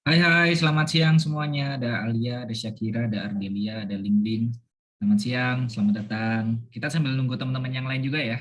Hai hai, selamat siang semuanya. Ada Alia, ada Syakira, ada Ardelia, ada Linglin. Selamat siang, selamat datang. Kita sambil nunggu teman-teman yang lain juga ya.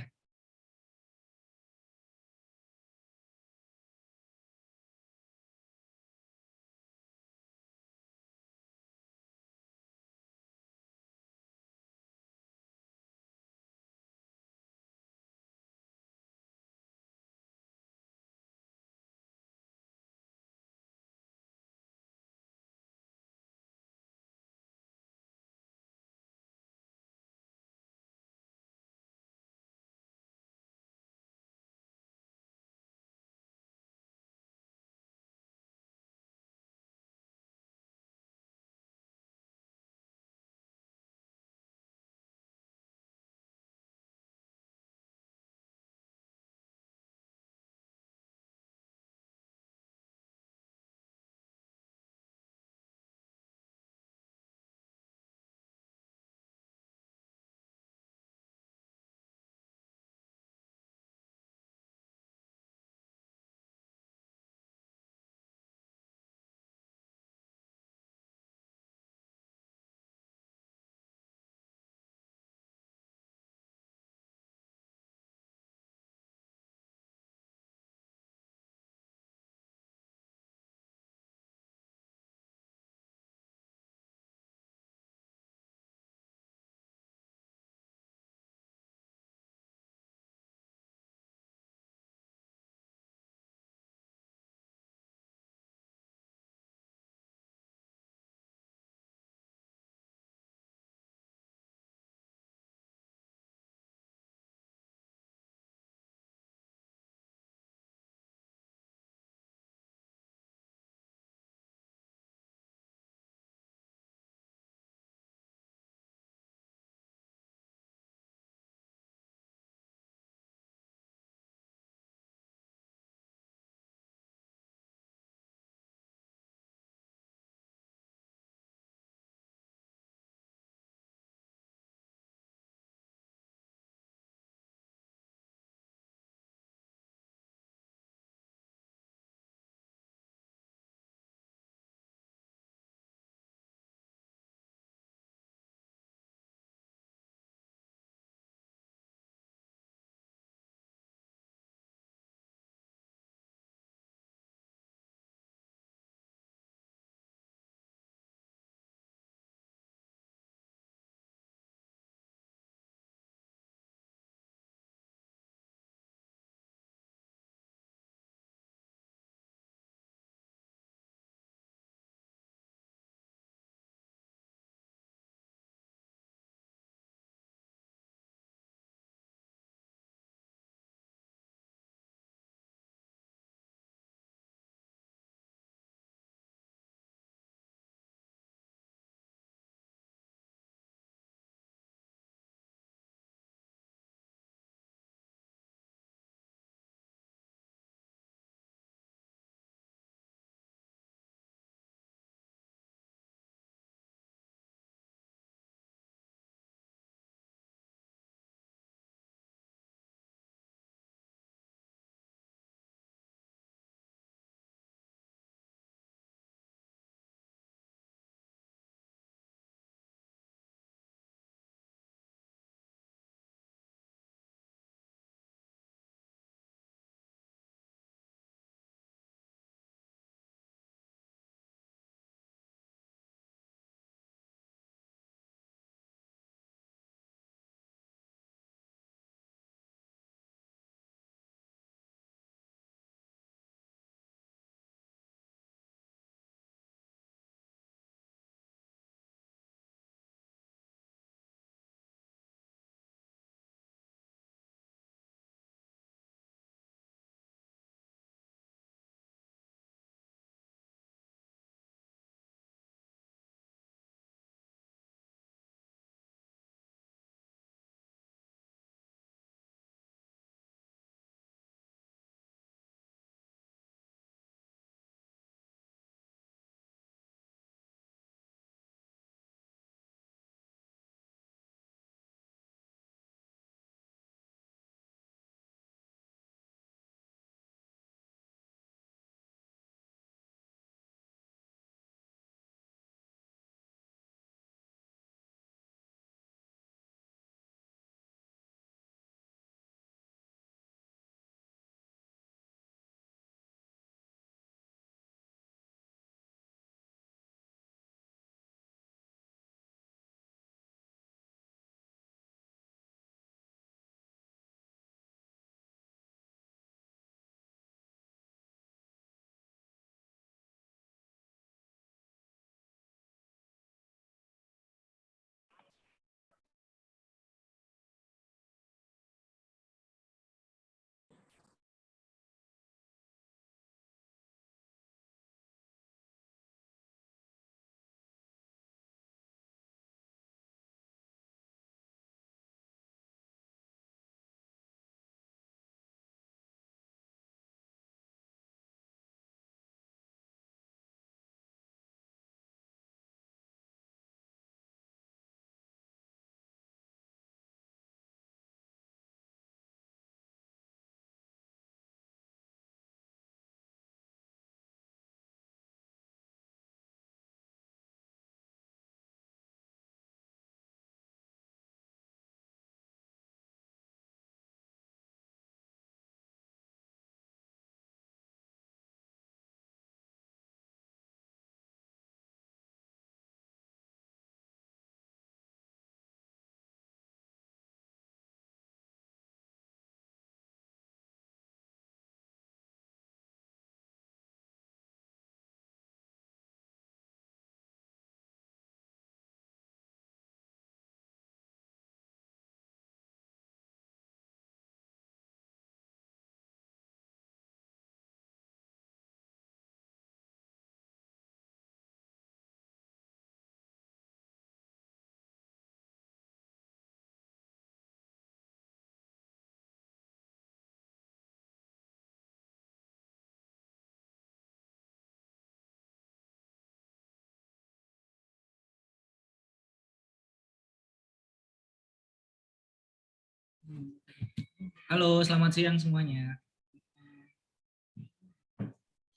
Halo, selamat siang semuanya.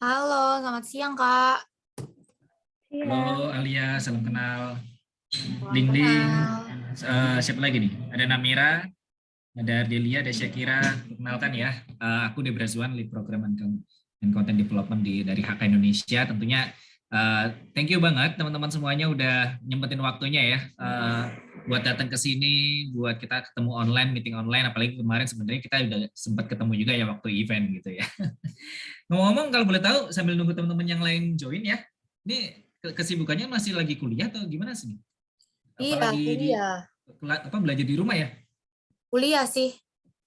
Halo, selamat siang, Kak. Halo Alia, salam kenal. Salam Ding ding. kenal. Siapa lagi nih? Ada Namira, ada Ardelia, ada Syakira. Perkenalkan ya, aku Debra Zuan, lead program and content development dari HK Indonesia. Tentunya thank you banget teman-teman semuanya udah nyempetin waktunya ya buat datang ke sini, buat kita ketemu online, meeting online. Apalagi kemarin sebenarnya kita udah sempat ketemu juga ya waktu event gitu ya. Ngomong-ngomong, kalau boleh tahu sambil nunggu teman-teman yang lain join ya, ini kesibukannya masih lagi kuliah atau gimana sih? Iya, Apalagi di kuliah. apa belajar di rumah ya? Kuliah sih.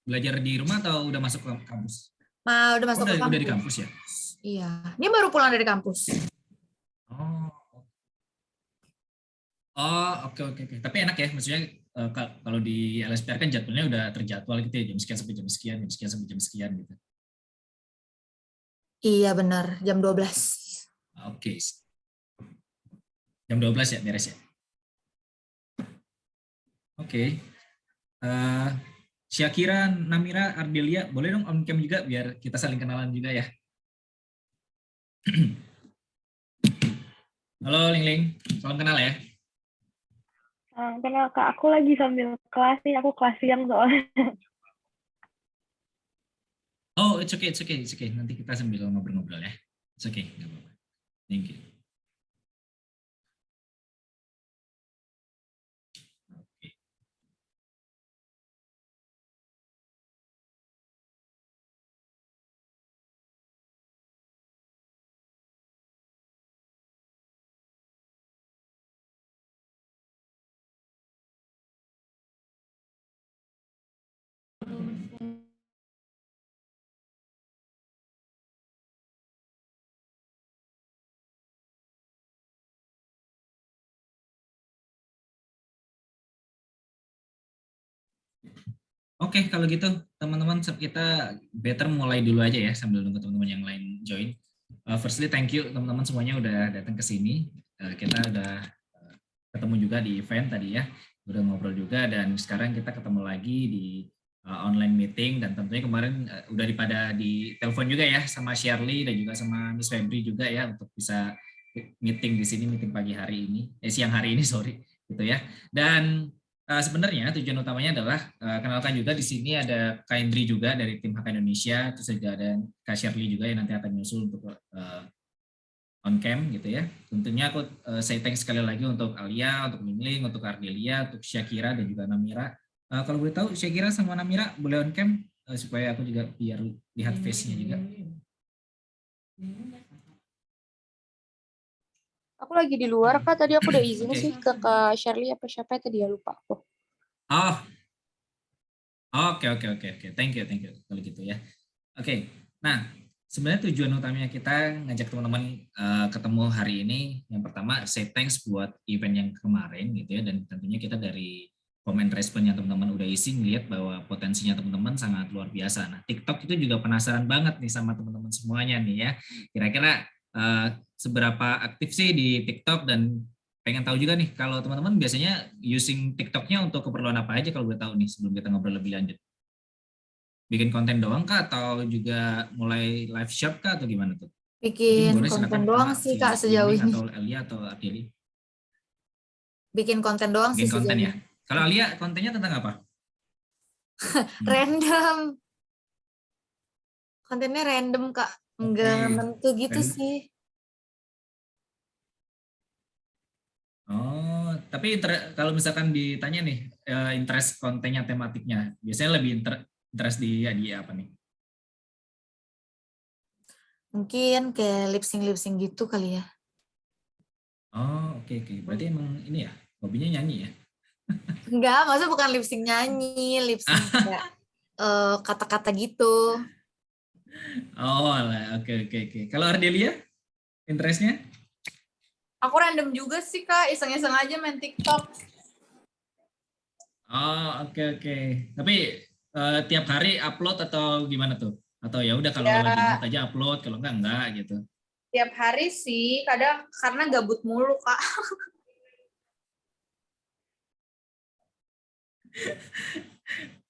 Belajar di rumah atau udah masuk ke kampus? Udah Oh, masuk ke udah di kampus. kampus ya? Iya. Ini baru pulang dari kampus. Oh, oh, oke oke oke. Tapi enak ya, maksudnya kalau di LSPR kan jadwalnya udah terjadwal gitu ya, jam sekian sampai jam sekian, jam sekian sampai jam sekian gitu. Iya, benar. Jam 12. Oke, jam 12 ya beres ya. Oke. Eh, Syakira, Namira, Ardelia, boleh dong on cam juga biar kita saling kenalan juga ya. Halo Ling Ling, salam kenal ya. Kenal Kak, aku lagi sambil kelas nih, aku kelas siang soalnya. Oh, it's okay, it's okay, it's okay. Nanti kita sambil ngobrol-ngobrol ya. It's okay, nggak apa-apa. Thank you. Oke. Oke, kalau gitu teman-teman kita better mulai dulu aja ya sambil nunggu teman-teman yang lain join. Firstly, thank you teman-teman semuanya udah datang ke sini. Kita udah ketemu juga di event tadi ya, udah ngobrol juga dan sekarang kita ketemu lagi di online meeting dan tentunya kemarin udah di telepon juga ya sama Shirley dan juga sama Miss Febri juga ya untuk bisa meeting di sini, meeting pagi hari ini, siang hari ini sorry gitu ya. Dan sebenarnya tujuan utamanya adalah kenalkan juga di sini ada Kak Indri juga dari tim HK Indonesia, terus juga ada Kak Shirley juga yang nanti akan nyusul untuk on cam gitu ya. Tentunya aku say thanks sekali lagi untuk Alia, untuk Mingling, untuk Ardelia, untuk Syakira dan juga Namira. Kalau boleh tahu Syakira sama Namira boleh on cam supaya aku juga biar lihat face-nya juga. Aku lagi di luar, Kak. Tadi aku udah izin Oke. sih ke Kak Shirley apa siapa tadi ya, lupa aku. Oh, oke oke oke oke. Thank you kalau gitu ya. Oke. Nah, sebenarnya tujuan utamanya kita ngajak teman-teman ketemu hari ini yang pertama say thanks buat event yang kemarin gitu ya dan tentunya kita dari komen respon yang teman-teman udah isi ngeliat bahwa potensinya teman-teman sangat luar biasa. Nah, TikTok itu juga penasaran banget nih sama teman-teman semuanya nih ya. Kira-kira seberapa aktif sih di TikTok dan pengen tahu juga nih kalau teman-teman biasanya using TikToknya untuk keperluan apa aja kalau boleh tahu nih sebelum kita ngobrol lebih lanjut. Bikin konten doang kah atau juga mulai live shop kah atau gimana tuh? Mungkin Bikin boleh konten silakan doang pertama sih, Kak, si sejauh Lingling ini. atau Alia atau Adili. Bikin konten doang sih Bikin konten sejauh ya. ini. Kalau Alia kontennya tentang apa? Random. Kontennya random, Kak. Enggak Oke. menentu gitu Dan sih. oh, tapi kalau misalkan ditanya nih interest kontennya tematiknya, biasanya lebih interest di apa nih? Mungkin kayak lip sync gitu kali ya. Oh, oke oke. Berarti emang ini ya, hobinya nyanyi ya? Enggak, maksudnya bukan lip sync nyanyi, lip sync kayak kata-kata gitu. Oh, alah, oke oke oke. Kalau Ardelia, interestnya? Aku random juga sih Kak, iseng-iseng aja main TikTok. Oh, oke oke. Tapi tiap hari upload atau gimana tuh? Atau ya udah kalau lagi mood Ya, aja upload, kalau enggak gitu. tiap hari sih, kadang karena gabut mulu Kak.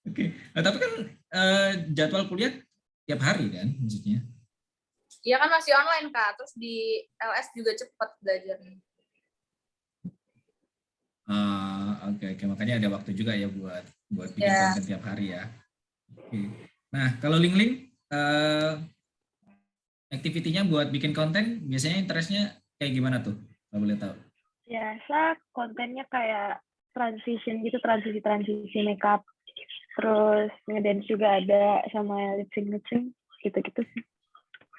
Oke. Nah, tapi kan jadwal kuliah tiap hari kan maksudnya. Iya kan masih online Kak, terus di LS juga cepet belajarnya. Oke, oke. Makanya ada waktu juga ya buat bikin Ya. konten tiap hari ya. Oke. Nah, kalau Ling-Ling activity-nya buat bikin konten biasanya interest-nya kayak gimana tuh? Kalau boleh tahu. Biasa kontennya kayak transition gitu, transisi makeup. Terus ngedance juga ada sama lip sync gitu-gitu sih.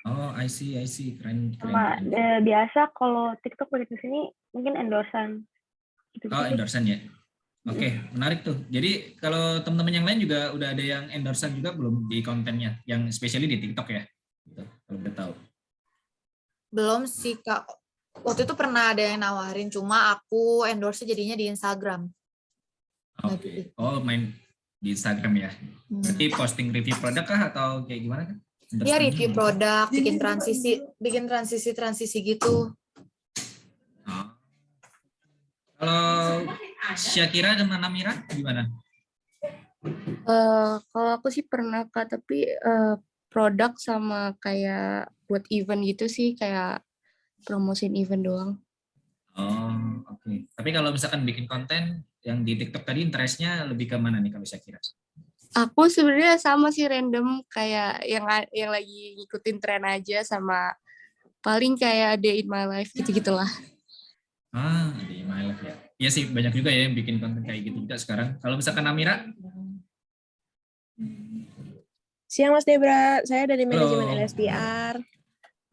Oh, I see. Keren. Sama biasa kalau TikTok balik ke sini mungkin endorsan gitu-gitu Oh, sih. endorsan ya. Oke, menarik tuh. Jadi kalau teman-teman yang lain juga udah ada yang endorsan juga belum di kontennya, yang especially di TikTok ya? Gitu, kalau udah tahu. Belum sih Kak. Waktu itu pernah ada yang nawarin, cuma aku endorse jadinya di Instagram. Nggak di Oke. TikTok. Oh, main di Instagram ya. Berarti posting review produk kah atau kayak gimana kan? Ya review produk, bikin transisi gitu. Oh. Kalau Syakira dan Namira gimana? Kalau aku sih pernah Kak, tapi produk sama kayak buat event gitu sih, kayak promosiin event doang. Oh, oke. Tapi kalau misalkan bikin konten yang di TikTok tadi interest-nya lebih ke mana nih kalau Syakira? Aku sebenarnya sama sih, random kayak yang lagi ngikutin tren aja, sama paling kayak day in my life gitu-gitulah. Di My Life ya. Iya sih, banyak juga ya yang bikin konten kayak gitu juga sekarang. Kalau misalkan Namira? Siang Mas Debra, saya dari manajemen Halo. LSPR.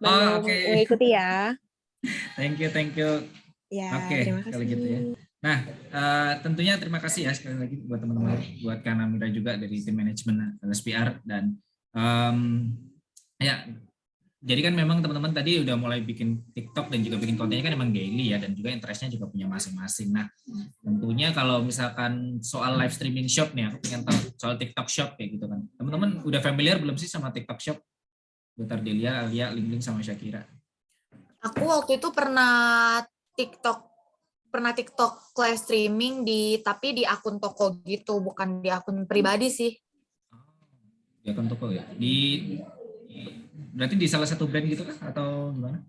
Oh, Belum oke. mengikuti ya. Thank you. Ya, Oke, terima kasih. kalau gitu ya. Nah, tentunya terima kasih ya sekali lagi buat teman-teman, buat Kak Namira juga dari tim manajemen LSPR dan ya. Jadi kan memang teman-teman tadi udah mulai bikin TikTok dan juga bikin kontennya kan emang daily ya, dan juga interestnya juga punya masing-masing. Nah, tentunya kalau misalkan soal live streaming shop nih, aku pengen tahu soal TikTok shop kayak gitu kan. Teman-teman udah familiar belum sih sama TikTok shop? Buat Ardelia, Alia, Ling sama Syakira. Aku waktu itu pernah TikTok live streaming tapi di akun toko gitu, bukan di akun pribadi sih. Di akun toko ya. Berarti di salah satu brand gitu kah atau gimana?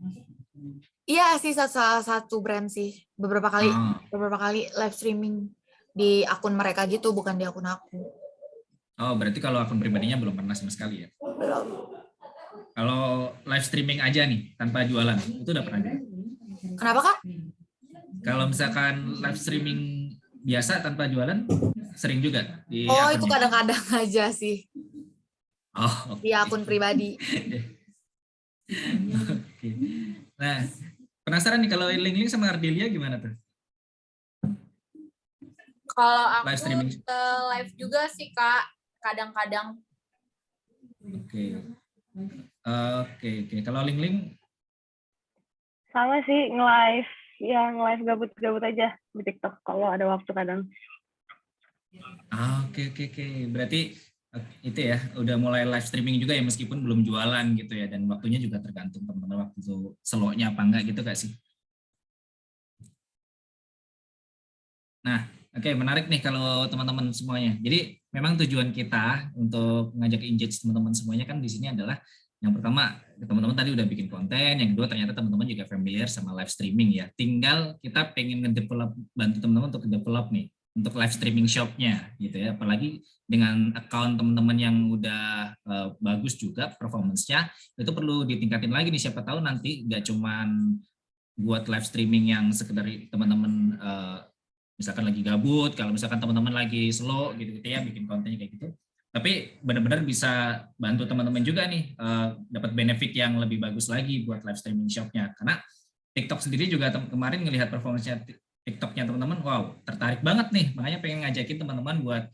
Iya sih, salah satu brand sih. Beberapa kali live streaming di akun mereka gitu, bukan di akun aku. Oh, berarti kalau akun pribadinya belum pernah sama sekali ya? Belum. Kalau live streaming aja nih, tanpa jualan, itu udah pernah juga? Kenapa Kak? Kalau misalkan live streaming biasa tanpa jualan, sering juga di Oh, akunnya? itu kadang-kadang aja sih. Oh, Di akun pribadi. Oke. Nah, penasaran nih kalau Ling sama Ardelia gimana tuh? Kalau aku Live streaming. live juga sih Kak, kadang-kadang. Oke. Kalau Ling Sama sih nge-live gabut-gabut aja di TikTok kalau ada waktu kadang. Oke. Berarti itu ya, udah mulai live streaming juga ya meskipun belum jualan gitu ya, dan waktunya juga tergantung teman-teman waktu itu slownya apa enggak gitu gak sih? Nah, oke, menarik nih kalau teman-teman semuanya. Jadi memang tujuan kita untuk ngajak engage teman-teman semuanya kan di sini adalah yang pertama, teman-teman tadi udah bikin konten, yang kedua ternyata teman-teman juga familiar sama live streaming ya. Tinggal kita pengen nge-develop, bantu teman-teman untuk develop nih, untuk live streaming shop-nya gitu ya. Apalagi dengan account teman-teman yang udah bagus juga performance-nya, itu perlu ditingkatin lagi nih, siapa tahu nanti nggak cuman buat live streaming yang sekedar teman-teman misalkan lagi gabut, kalau misalkan teman-teman lagi slow gitu ya bikin kontennya kayak gitu. Tapi benar-benar bisa bantu teman-teman juga nih dapat benefit yang lebih bagus lagi buat live streaming shop-nya. Karena TikTok sendiri juga kemarin ngelihat performance-nya TikTok-nya teman-teman, wow, tertarik banget nih. Makanya pengen ngajakin teman-teman buat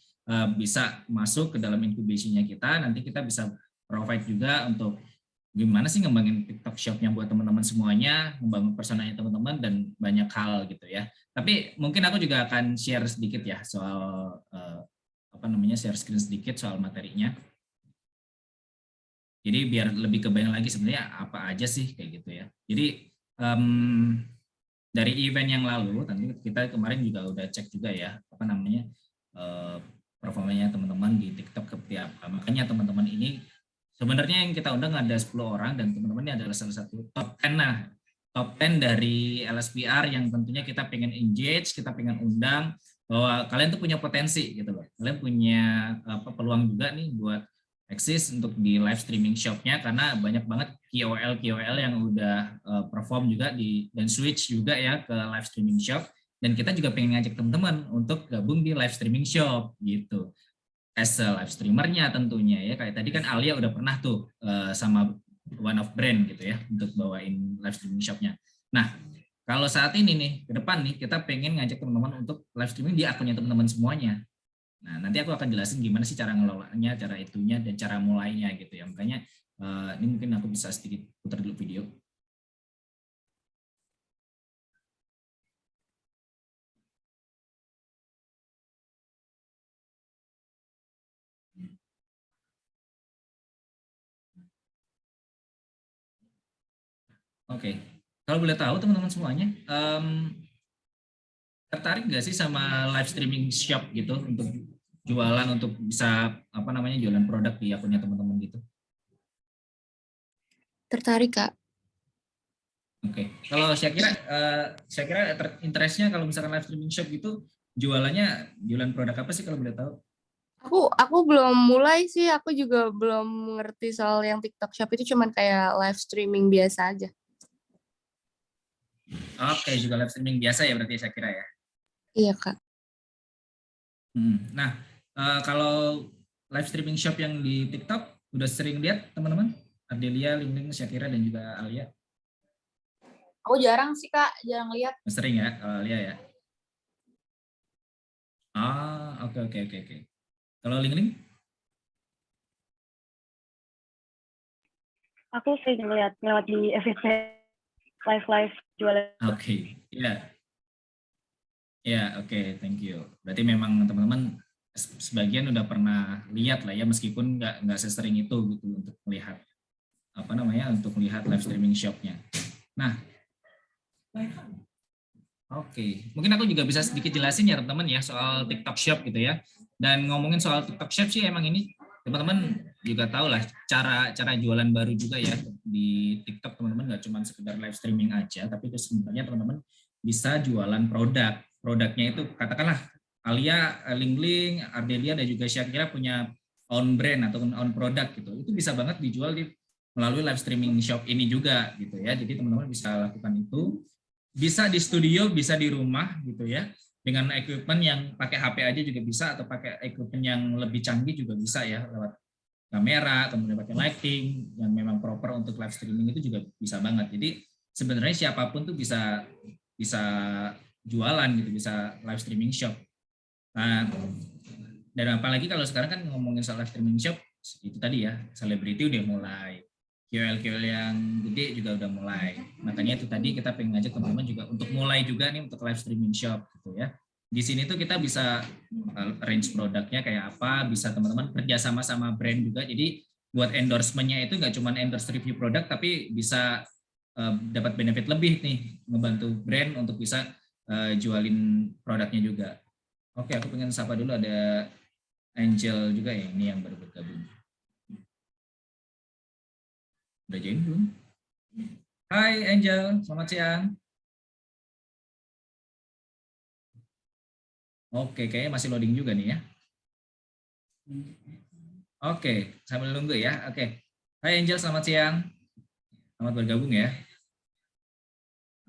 bisa masuk ke dalam incubation-nya kita. Nanti kita bisa provide juga untuk gimana sih ngembangin TikTok shop-nya buat teman-teman semuanya, membangun personanya teman-teman, dan banyak hal gitu ya. Tapi mungkin aku juga akan share sedikit ya soal share screen sedikit soal materinya. Jadi biar lebih kebayang lagi sebenarnya apa aja sih kayak gitu ya. Jadi dari event yang lalu, tadi kita kemarin juga udah cek juga ya performanya teman-teman di TikTok seperti apa. Makanya teman-teman ini sebenarnya yang kita undang ada 10 orang dan teman-teman ini adalah salah satu top 10 top 10 dari LSPR yang tentunya kita pengen engage, kita pengen undang bahwa kalian tuh punya potensi gitu loh. Kalian punya peluang juga nih buat eksis untuk di live streaming shopnya karena banyak banget KOL yang udah perform juga dan switch juga ya ke live streaming shop dan kita juga pengen ngajak teman-teman untuk gabung di live streaming shop gitu. As a live streamernya tentunya ya kayak tadi kan Alia udah pernah tuh sama one of brand gitu ya untuk bawain live streaming shopnya. Nah kalau saat ini nih ke depan nih kita pengen ngajak teman-teman untuk live streaming di akunnya teman-teman semuanya. Nah nanti aku akan jelasin gimana sih cara ngelolanya, cara itunya dan cara mulainya gitu ya. Makanya ini mungkin aku bisa sedikit putar dulu video. Oke, kalau boleh tahu teman-teman semuanya, tertarik nggak sih sama live streaming shop gitu untuk jualan untuk bisa jualan produk di akunnya teman-teman gitu? Tertarik, Kak. Oke, kalau saya kira interestnya kalau misalkan live streaming shop gitu jualan produk apa sih kalau boleh tahu? Aku belum mulai sih, aku juga belum ngerti soal yang TikTok Shop itu cuman kayak live streaming biasa aja. Oke, juga live streaming biasa ya berarti saya kira ya. Iya, Kak. Nah, kalau live streaming shop yang di TikTok udah sering lihat teman-teman? Ardelia, Lingling, Syakira dan juga Alia. Aku jarang sih Kak, jarang lihat. Sering ya kalau Alia ya? Oke. Kalau Lingling? Aku sering ngeliat di FYP live jualan. Oke, ya, oke, thank you. Berarti memang teman-teman sebagian udah pernah lihat lah ya, meskipun nggak sesering itu gitu untuk melihat untuk melihat live streaming shopnya. Nah, oke, mungkin aku juga bisa sedikit jelasin ya teman-teman ya soal TikTok Shop gitu ya. Dan ngomongin soal TikTok Shop sih emang ini teman-teman juga tahu lah cara jualan baru juga ya di TikTok teman-teman, nggak cuma sekedar live streaming aja, tapi itu sebenarnya teman-teman bisa jualan produknya itu katakanlah Alia, Lingling, Ardelia dan juga Syakira punya own brand atau own produk gitu, itu bisa banget dijual melalui live streaming shop ini juga gitu ya. Jadi teman-teman bisa lakukan itu, bisa di studio, bisa di rumah gitu ya. Dengan equipment yang pakai HP aja juga bisa atau pakai equipment yang lebih canggih juga bisa ya, lewat kamera, kemudian pakai lighting yang memang proper untuk live streaming itu juga bisa banget. Jadi sebenarnya siapapun tuh bisa jualan gitu, bisa live streaming shop. Nah, dan apalagi kalau sekarang kan ngomongin soal live streaming shop, itu tadi ya, selebriti udah mulai, KOL yang gede juga udah mulai. Makanya itu tadi kita pengen ngajak teman-teman juga untuk mulai juga nih untuk live streaming shop gitu ya. Di sini tuh kita bisa range produknya kayak apa, bisa teman-teman kerja sama brand juga. Jadi buat endorsement-nya itu nggak cuma endorse review produk, tapi bisa dapat benefit lebih nih, ngebantu brand untuk bisa jualin produknya juga. Oke, aku pengen sapa dulu, ada Angel juga ya, ini yang baru bergabung. Udah join belum? Hai Angel, selamat siang. Oke, kayaknya masih loading juga nih ya. Oke, sambil nunggu ya. Oke. Hai Angel, selamat siang. Selamat bergabung ya.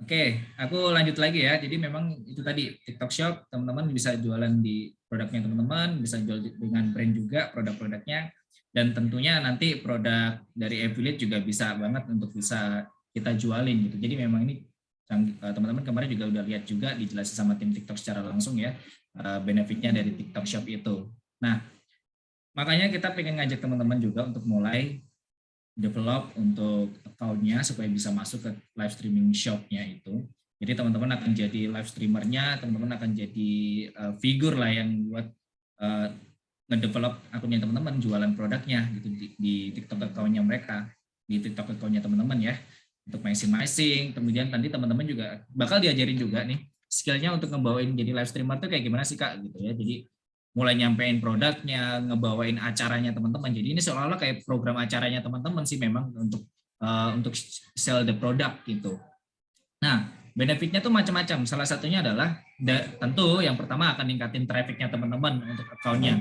Oke, aku lanjut lagi ya. Jadi memang itu tadi TikTok Shop, teman-teman bisa jualan di produknya teman-teman, bisa jual dengan brand juga produk-produknya. Dan tentunya nanti produk dari affiliate juga bisa banget untuk bisa kita jualin gitu. Jadi memang ini teman-teman kemarin juga udah lihat juga dijelasin sama tim TikTok secara langsung ya, benefitnya dari TikTok Shop itu. Nah, makanya kita pengen ngajak teman-teman juga untuk mulai develop untuk account-nya supaya bisa masuk ke live streaming shop-nya itu. Jadi teman-teman akan jadi live streamer-nya, teman-teman akan jadi figur lah yang buat ngedevelop akunnya teman-teman, jualan produknya gitu di TikTok account-nya mereka, di TikTok account-nya teman-teman ya, untuk masing-masing. Kemudian nanti teman-teman juga bakal diajarin juga nih skillnya untuk ngebawain jadi live streamer tuh kayak gimana sih Kak gitu ya. Jadi mulai nyampein produknya, ngebawain acaranya teman-teman. Jadi ini seolah-olah kayak program acaranya teman-teman sih memang untuk sell the product gitu. Nah, benefitnya tuh macam-macam. Salah satunya adalah tentu yang pertama akan ningkatin trafficnya teman-teman untuk akunnya.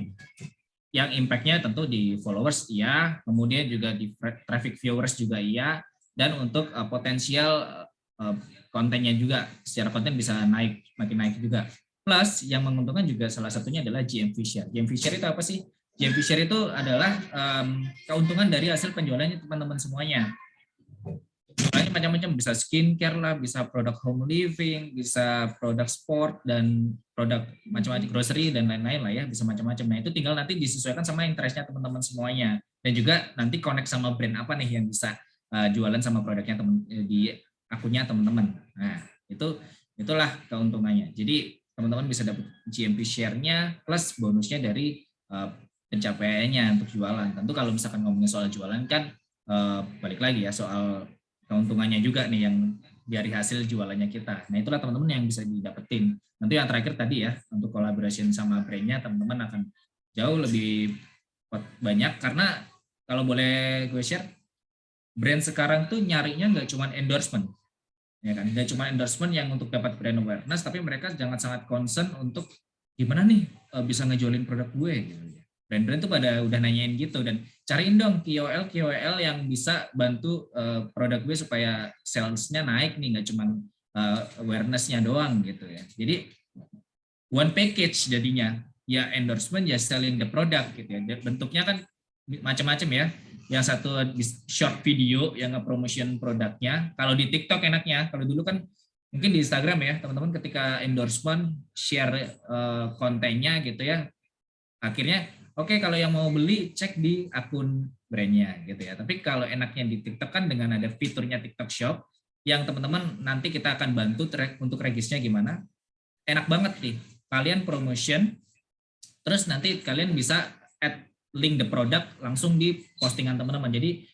Yang impact-nya tentu di followers iya, kemudian juga di traffic viewers juga iya, dan untuk potensial kontennya juga secara konten bisa makin naik juga. Plus yang menguntungkan juga salah satunya adalah GMV share. GMV share itu apa sih? GMV share itu adalah keuntungan dari hasil penjualannya teman-teman semuanya. Jualannya macam-macam, bisa skincare lah, bisa produk home living, bisa produk sport, dan produk macam-macam grocery dan lain-lain lah ya, bisa macam-macam. Nah itu tinggal nanti disesuaikan sama interestnya teman-teman semuanya, dan juga nanti connect sama brand apa nih yang bisa jualan sama produknya di akunnya teman-teman. Nah itulah keuntungannya. Jadi teman-teman bisa dapat GMV share-nya plus bonusnya dari pencapaiannya untuk jualan. Tentu kalau misalkan ngomongin soal jualan kan balik lagi ya soal keuntungannya juga nih yang dari hasil jualannya kita. Nah itulah teman-teman yang bisa didapetin. Nanti yang terakhir tadi ya, untuk collaboration sama brandnya teman-teman akan jauh lebih banyak, karena kalau boleh gue share, brand sekarang tuh nyarinya nggak cuma endorsement, ya kan? Nggak cuma endorsement yang untuk dapat brand awareness, tapi mereka sangat concern untuk gimana nih bisa ngejualin produk gue gitu. Brand-brand tuh pada udah nanyain gitu, dan cariin dong KOL yang bisa bantu produk gue supaya sales-nya naik nih, nggak cuma awareness-nya doang gitu ya. Jadi one package jadinya, ya endorsement ya selling the product gitu ya. Bentuknya kan macam-macam ya. Yang satu short video yang nge-promotion produknya. Kalau di TikTok enaknya, kalau dulu kan mungkin di Instagram ya teman-teman, ketika endorsement share kontennya gitu ya. Akhirnya oke, kalau yang mau beli cek di akun brandnya gitu ya. Tapi kalau enaknya di TikTok kan dengan ada fiturnya TikTok Shop yang teman-teman nanti kita akan bantu untuk regisnya gimana. Enak banget nih. Kalian promotion, terus nanti kalian bisa add link the product langsung di postingan teman-teman. Jadi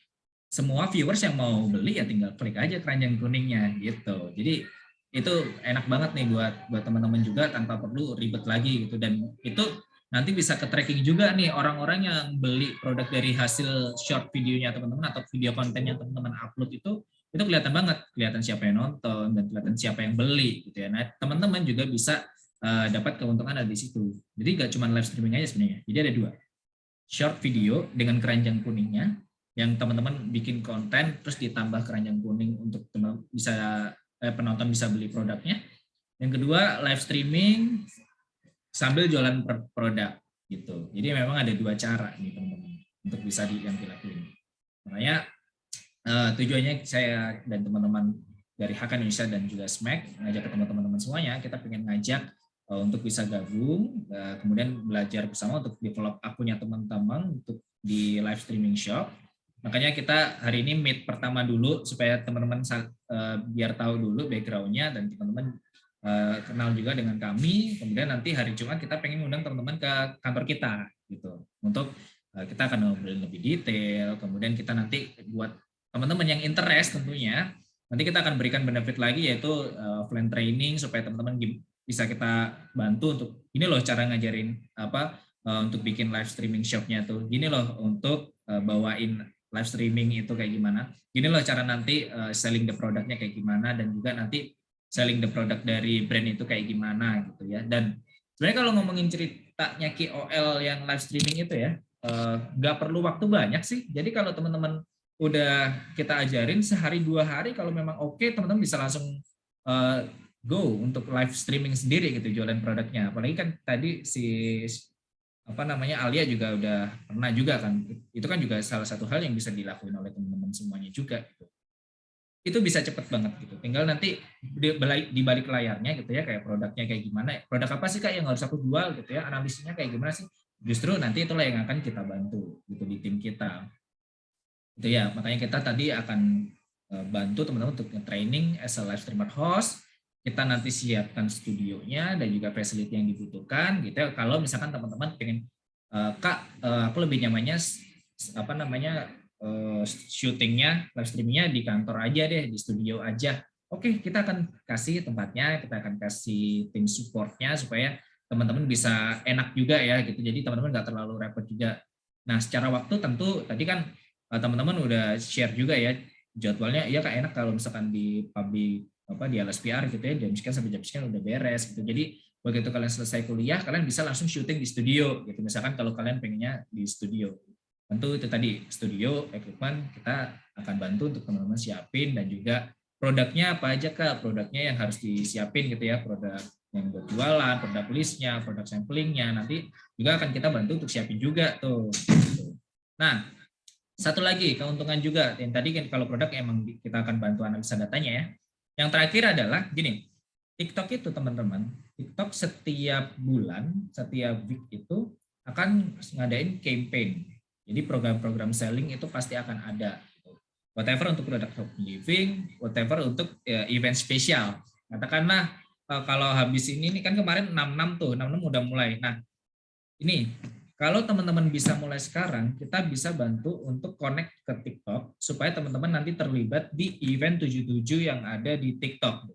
semua viewers yang mau beli ya tinggal klik aja keranjang kuningnya gitu. Jadi itu enak banget nih buat teman-teman juga tanpa perlu ribet lagi gitu, dan itu nanti bisa ke tracking juga nih orang-orang yang beli produk dari hasil short videonya teman-teman atau video kontennya teman-teman upload itu kelihatan banget, kelihatan siapa yang nonton dan kelihatan siapa yang beli gitu ya. Nah teman-teman juga bisa dapat keuntungan dari situ. Jadi nggak cuma live streaming aja sebenarnya. Jadi ada dua, short video dengan keranjang kuningnya yang teman-teman bikin konten terus ditambah keranjang kuning untuk teman bisa penonton bisa beli produknya. Yang kedua live streaming sambil jualan produk gitu. Jadi memang ada dua cara nih teman-teman untuk bisa yang dilakuin. Makanya tujuannya saya dan teman-teman dari Hakan Indonesia dan juga SMAC ngajak ke teman-teman semuanya, kita pengen ngajak untuk bisa gabung, kemudian belajar bersama untuk develop akunnya teman-teman untuk di live streaming shop. Makanya kita hari ini meet pertama dulu supaya teman-teman biar tahu dulu background-nya dan teman-teman kenal juga dengan kami. Kemudian nanti hari Jumat kita pengen undang teman-teman ke kantor kita gitu untuk kita akan ngobrolin lebih detail. Kemudian kita nanti buat teman-teman yang interest tentunya nanti kita akan berikan benefit lagi, yaitu offline training supaya teman-teman bisa kita bantu untuk ini loh cara ngajarin untuk bikin live streaming shopnya tuh, gini loh untuk bawain live streaming itu kayak gimana, gini loh cara nanti selling the produknya kayak gimana, dan juga nanti selling the product dari brand itu kayak gimana gitu ya. Dan sebenarnya kalau ngomongin ceritanya KOL yang live streaming itu ya, nggak perlu waktu banyak sih. Jadi kalau teman-teman udah kita ajarin sehari 2 hari, kalau memang oke, teman-teman bisa langsung go untuk live streaming sendiri gitu jualan produknya. Apalagi kan tadi si Alia juga udah pernah juga kan. Itu kan juga salah satu hal yang bisa dilakuin oleh teman-teman semuanya juga gitu. Itu bisa cepet banget gitu. Tinggal nanti di balik layarnya gitu ya, kayak produknya kayak gimana, produk apa sih Kak yang harus aku jual gitu ya, analisisnya kayak gimana sih. Justru nanti itulah yang akan kita bantu gitu di tim kita. Itu ya, makanya kita tadi akan bantu teman-teman untuk training as a live streamer host. Kita nanti siapkan studionya dan juga facility yang dibutuhkan gitu ya. Kalau misalkan teman-teman pengen Kak, aku lebih nyamannya syutingnya, live streamingnya di kantor aja deh, di studio aja. Oke, kita akan kasih tempatnya, kita akan kasih tim supportnya supaya teman-teman bisa enak juga ya gitu. Jadi teman-teman nggak terlalu repot juga. Nah, secara waktu tentu tadi kan teman-teman udah share juga ya jadwalnya. Iya Kak, enak kalau misalkan di public di LSPR gitu ya, jam sekian sampai jam sekian udah beres gitu. Jadi begitu kalian selesai kuliah, kalian bisa langsung syuting di studio gitu. Misalkan kalau kalian pengennya di studio. Tentu itu tadi studio, equipment kita akan bantu untuk teman-teman siapin, dan juga produknya apa aja Kak, produknya yang harus disiapin gitu ya, produk yang buat jualan, produk listnya, produk samplingnya, nanti juga akan kita bantu untuk siapin juga tuh. Nah, satu lagi keuntungan juga, yang tadi kan kalau produk emang kita akan bantu analisa datanya ya. Yang terakhir adalah gini, TikTok itu teman-teman, TikTok setiap bulan, setiap week itu akan ngadain campaign. Jadi program-program selling itu pasti akan ada. Whatever untuk produk living, whatever untuk event spesial. Katakanlah kalau habis ini kan kemarin 66 tuh, 66 udah mulai. Nah, ini kalau teman-teman bisa mulai sekarang, kita bisa bantu untuk connect ke TikTok supaya teman-teman nanti terlibat di event 77 yang ada di TikTok.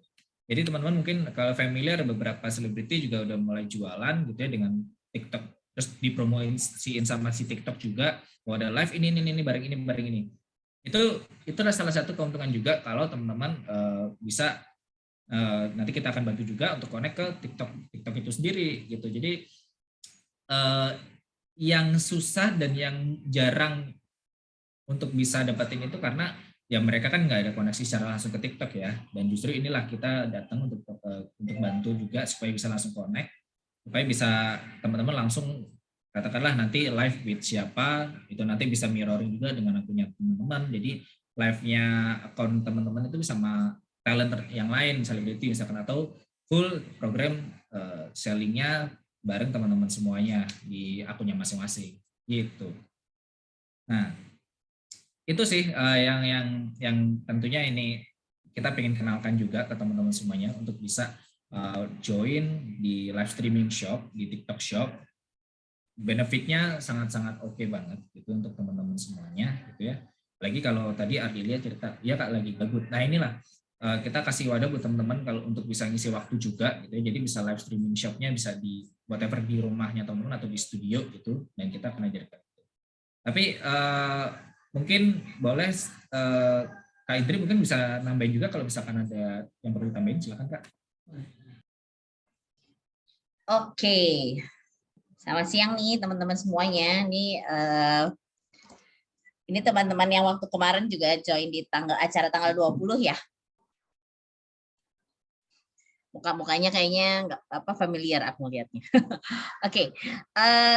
Jadi teman-teman mungkin kalau familiar, beberapa selebriti juga udah mulai jualan gitu ya dengan TikTok. Terus dipromosiin sama si TikTok juga, bahwa ada live ini bareng ini. Itulah salah satu keuntungan juga kalau teman-teman bisa nanti kita akan bantu juga untuk connect ke TikTok itu sendiri gitu. Jadi yang susah dan yang jarang untuk bisa dapetin itu karena ya mereka kan nggak ada koneksi secara langsung ke TikTok ya, dan justru inilah kita datang untuk bantu juga supaya bisa langsung connect, supaya bisa teman-teman langsung katakanlah nanti live with siapa, itu nanti bisa mirroring juga dengan akunnya teman-teman. Jadi live-nya akun teman-teman itu sama talent yang lain, selebriti misalkan, atau full program selling-nya bareng teman-teman semuanya di akunnya masing-masing gitu. Nah, itu sih yang tentunya ini kita pengen kenalkan juga ke teman-teman semuanya untuk bisa join di live streaming shop, di TikTok shop. Benefitnya sangat-sangat oke banget gitu untuk teman-teman semuanya gitu ya. Apalagi kalau tadi Ardelia cerita, ya Kak lagi gabut. Nah inilah kita kasih wadah buat teman-teman kalau untuk bisa ngisi waktu juga gitu ya. Jadi bisa live streaming shopnya bisa di whatever di rumahnya teman-teman atau di studio gitu, dan kita akan ajarkan. Tapi mungkin boleh Kak Idri mungkin bisa nambahin juga kalau misalkan ada yang perlu ditambahin, silakan Kak. Oke. Selamat siang nih teman-teman semuanya. Ini teman-teman yang waktu kemarin juga join di acara tanggal 20 ya. Muka-mukanya kayaknya nggak familiar aku melihatnya. Oke.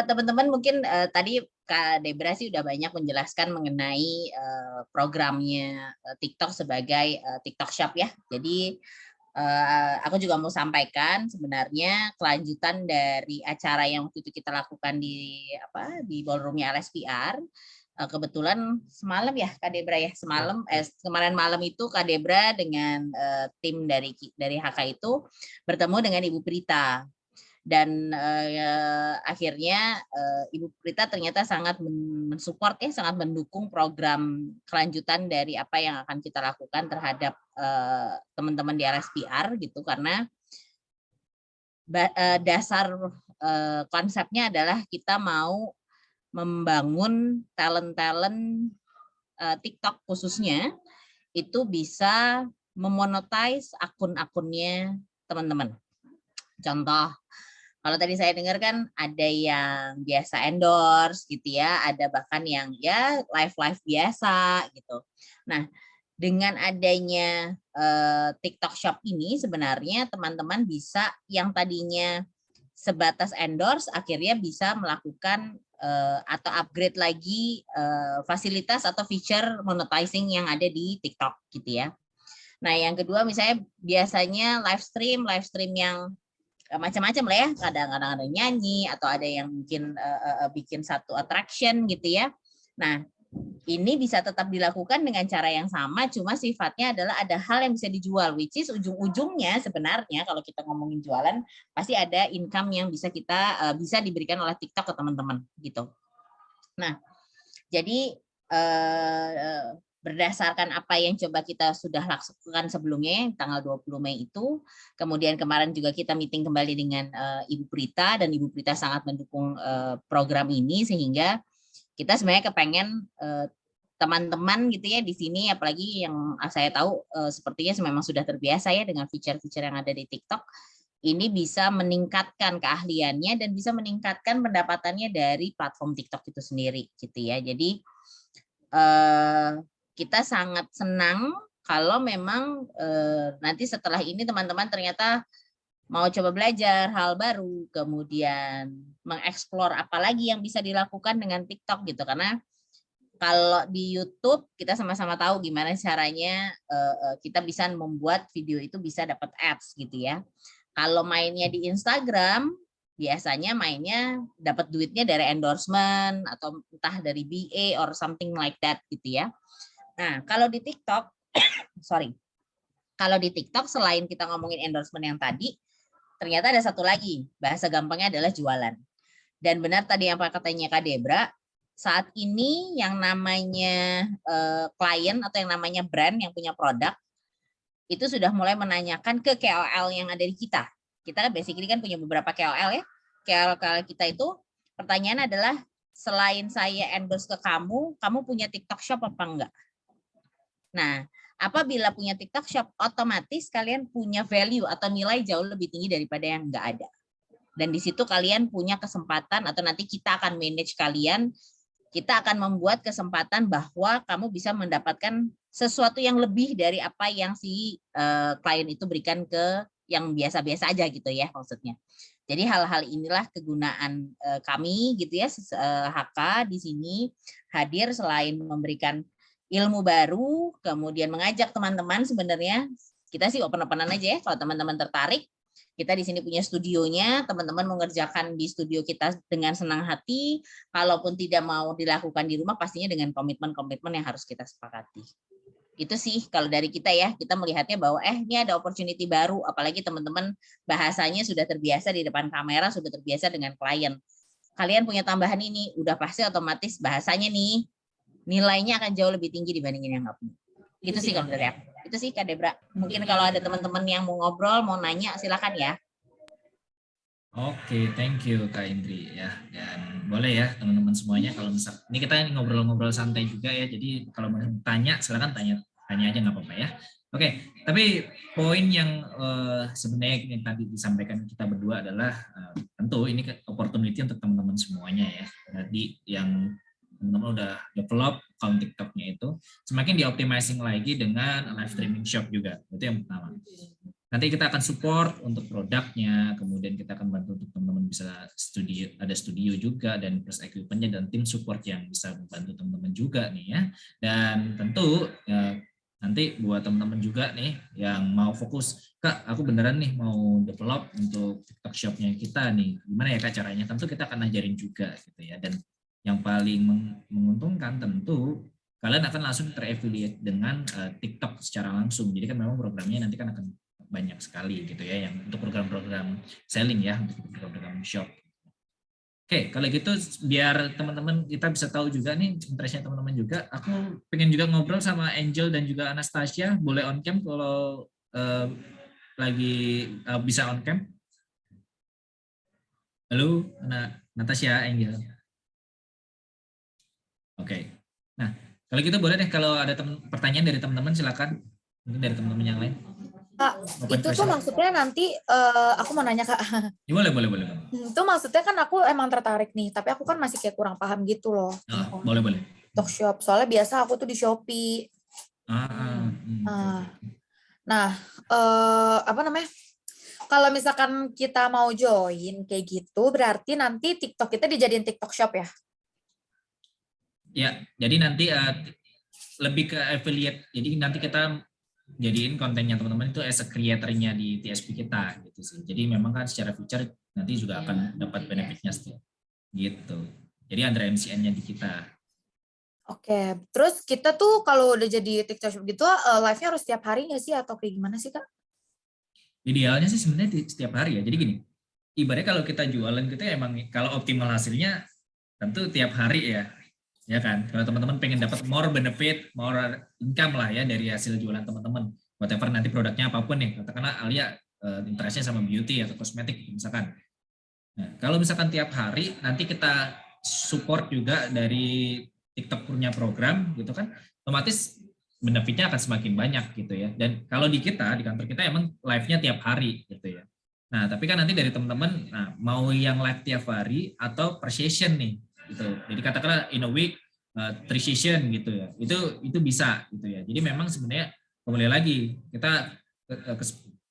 Teman-teman mungkin tadi Kak Debra sih udah banyak menjelaskan mengenai programnya TikTok sebagai TikTok Shop ya. Jadi aku juga mau sampaikan sebenarnya kelanjutan dari acara yang waktu itu kita lakukan di ballroomnya LSPR. Kebetulan semalam ya Kak Debra ya, kemarin malam itu Kak Debra dengan tim dari HK itu bertemu dengan Ibu Prita, dan akhirnya Ibu Prita ternyata sangat mensupport ya, sangat mendukung program kelanjutan dari apa yang akan kita lakukan terhadap teman-teman di LSPR gitu, karena dasar konsepnya adalah kita mau membangun talent-talent TikTok khususnya itu bisa memonetize akun-akunnya teman-teman. Contoh, kalau tadi saya dengar kan ada yang biasa endorse gitu ya, ada bahkan yang ya live biasa gitu. Nah, dengan adanya TikTok Shop ini sebenarnya teman-teman bisa yang tadinya sebatas endorse akhirnya bisa melakukan atau upgrade lagi fasilitas atau feature monetizing yang ada di TikTok gitu ya. Nah, yang kedua misalnya biasanya live stream yang macam-macam lah ya, kadang-kadang ada nyanyi atau ada yang mungkin bikin satu attraction gitu ya. Nah, ini bisa tetap dilakukan dengan cara yang sama, cuma sifatnya adalah ada hal yang bisa dijual, which is ujung-ujungnya sebenarnya kalau kita ngomongin jualan pasti ada income yang bisa diberikan oleh TikTok ke teman-teman gitu. Nah, jadi berdasarkan apa yang coba kita sudah lakukan sebelumnya tanggal 20 Mei itu. Kemudian kemarin juga kita meeting kembali dengan Ibu Prita, dan Ibu Prita sangat mendukung program ini, sehingga kita sebenarnya kepengen teman-teman gitu ya di sini, apalagi yang saya tahu sepertinya memang sudah terbiasa ya dengan feature-feature yang ada di TikTok, ini bisa meningkatkan keahliannya dan bisa meningkatkan pendapatannya dari platform TikTok itu sendiri gitu ya. Jadi kita sangat senang kalau memang nanti setelah ini teman-teman ternyata mau coba belajar hal baru, kemudian mengeksplor apa lagi yang bisa dilakukan dengan TikTok gitu. Karena kalau di YouTube kita sama-sama tahu gimana caranya kita bisa membuat video itu bisa dapat ads gitu ya. Kalau mainnya di Instagram, biasanya mainnya dapat duitnya dari endorsement atau entah dari BA or something like that gitu ya. Nah, kalau di TikTok, kalau di TikTok selain kita ngomongin endorsement yang tadi, ternyata ada satu lagi, bahasa gampangnya adalah jualan. Dan benar tadi yang katanya Kak Debra, saat ini yang namanya klien atau yang namanya brand yang punya produk, itu sudah mulai menanyakan ke KOL yang ada di kita. Kita basically kan punya beberapa KOL ya. KOL kita itu pertanyaan adalah, selain saya endorse ke kamu, kamu punya TikTok Shop apa enggak? Nah, apabila punya TikTok Shop, otomatis kalian punya value atau nilai jauh lebih tinggi daripada yang enggak ada. Dan di situ kalian punya kesempatan, atau nanti kita akan manage kalian, kita akan membuat kesempatan bahwa kamu bisa mendapatkan sesuatu yang lebih dari apa yang si klien itu berikan ke yang biasa-biasa aja gitu ya maksudnya. Jadi hal-hal inilah kegunaan kami gitu ya, HK di sini hadir selain memberikan ilmu baru, kemudian mengajak teman-teman, sebenarnya kita sih open-openan aja ya, kalau teman-teman tertarik, kita di sini punya studionya, teman-teman mengerjakan di studio kita dengan senang hati, kalaupun tidak mau dilakukan di rumah, pastinya dengan komitmen-komitmen yang harus kita sepakati. Itu sih kalau dari kita ya, kita melihatnya bahwa ini ada opportunity baru, apalagi teman-teman bahasanya sudah terbiasa di depan kamera, sudah terbiasa dengan klien. Kalian punya tambahan ini, udah pasti otomatis bahasanya nih, nilainya akan jauh lebih tinggi dibandingin yang nggak punya. Itu sih kalau dari aku. Itu sih Kak Debra. Mungkin kalau ada teman-teman yang mau ngobrol, mau nanya, silakan ya. Oke, thank you Kak Indri ya. Dan boleh ya teman-teman semuanya, kalau misal ini kita ngobrol-ngobrol santai juga ya. Jadi kalau mau tanya silakan tanya aja nggak apa-apa ya. Oke, tapi poin yang sebenarnya yang tadi disampaikan kita berdua adalah tentu ini opportunity untuk teman-teman semuanya ya. Jadi yang teman-teman udah develop account TikToknya itu semakin dioptimizing lagi dengan live streaming shop juga. Itu yang pertama. Nanti kita akan support untuk produknya, kemudian kita akan bantu untuk teman-teman bisa ada studio juga dan plus equipment-nya dan tim support yang bisa membantu teman-teman juga nih ya. Dan tentu ya, nanti buat teman-teman juga nih yang mau fokus, Kak, aku beneran nih mau develop untuk TikTok shop-nya kita nih. Gimana ya Kak caranya? Tentu kita akan ajarin juga gitu ya. Dan yang paling menguntungkan tentu kalian akan langsung ter-affiliate dengan TikTok secara langsung. Jadi kan memang programnya nanti kan akan banyak sekali gitu ya yang untuk program-program selling ya, untuk program-program shop. Oke, kalau gitu biar teman-teman kita bisa tahu juga nih interestnya teman-teman juga. Aku pengen juga ngobrol sama Angel dan juga Anastasia. Boleh on cam kalau lagi bisa on cam. Halo, Natasha, Angel. Oke. Nah, kalau gitu boleh deh kalau ada pertanyaan dari teman-teman silakan. Mungkin dari teman-teman yang lain. Kak, itu tuh maksudnya nanti aku mau nanya Kak. Ya, boleh. Itu maksudnya kan aku emang tertarik nih, tapi aku kan masih kayak kurang paham gitu loh. Boleh. TikTok Shop, soalnya biasa aku tuh di Shopee. Nah, apa namanya? Kalau misalkan kita mau join kayak gitu, berarti nanti TikTok kita dijadiin TikTok Shop ya? Ya, jadi nanti lebih ke affiliate. Jadi nanti kita jadiin kontennya teman-teman itu as a creator-nya di TSP kita gitu sih. Jadi memang kan secara feature nanti juga akan dapat benefitnya gitu. Jadi under MCN-nya di kita. Oke, terus kita tuh kalau udah jadi TikTok Shop gitu, live-nya harus setiap hari nggak sih atau kayak gimana sih Kak? Idealnya sih sebenarnya setiap hari ya. Jadi gini, ibaratnya kalau kita jualan gitu ya emang kalau optimal hasilnya tentu tiap hari ya. Ya kan? Kalau teman-teman pengen dapat more benefit, more income lah ya dari hasil jualan teman-teman. Whatever nanti produknya apapun nih. Katakanlah Alia interestnya sama beauty atau kosmetik misalkan. Nah, kalau misalkan tiap hari nanti kita support juga dari TikTok punya program gitu kan, otomatis benefitnya akan semakin banyak gitu ya. Dan kalau di kita di kantor kita emang live-nya tiap hari gitu ya. Nah, tapi kan nanti dari teman-teman, nah, mau yang live tiap hari atau per session nih gitu. Jadi katakanlah in a week 3 session gitu ya. Itu bisa gitu ya. Jadi memang sebenarnya kembali lagi kita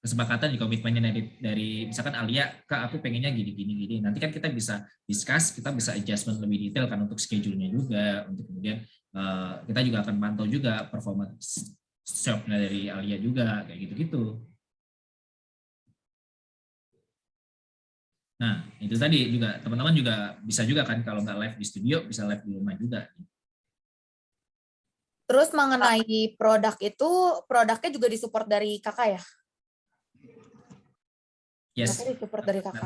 kesepakatan di komitmennya dari misalkan Alia, Kak aku pengennya gini. Nanti kan kita bisa discuss, kita bisa adjustment lebih detail kan untuk schedule-nya juga, untuk kemudian kita juga akan pantau juga performance shop-nya dari Alia juga kayak gitu-gitu. Nah, itu tadi juga teman-teman juga bisa juga kan kalau nggak live di studio, bisa live di rumah juga. Terus mengenai produk itu, produknya juga disupport dari kakak ya? Yes. Support dari kakak.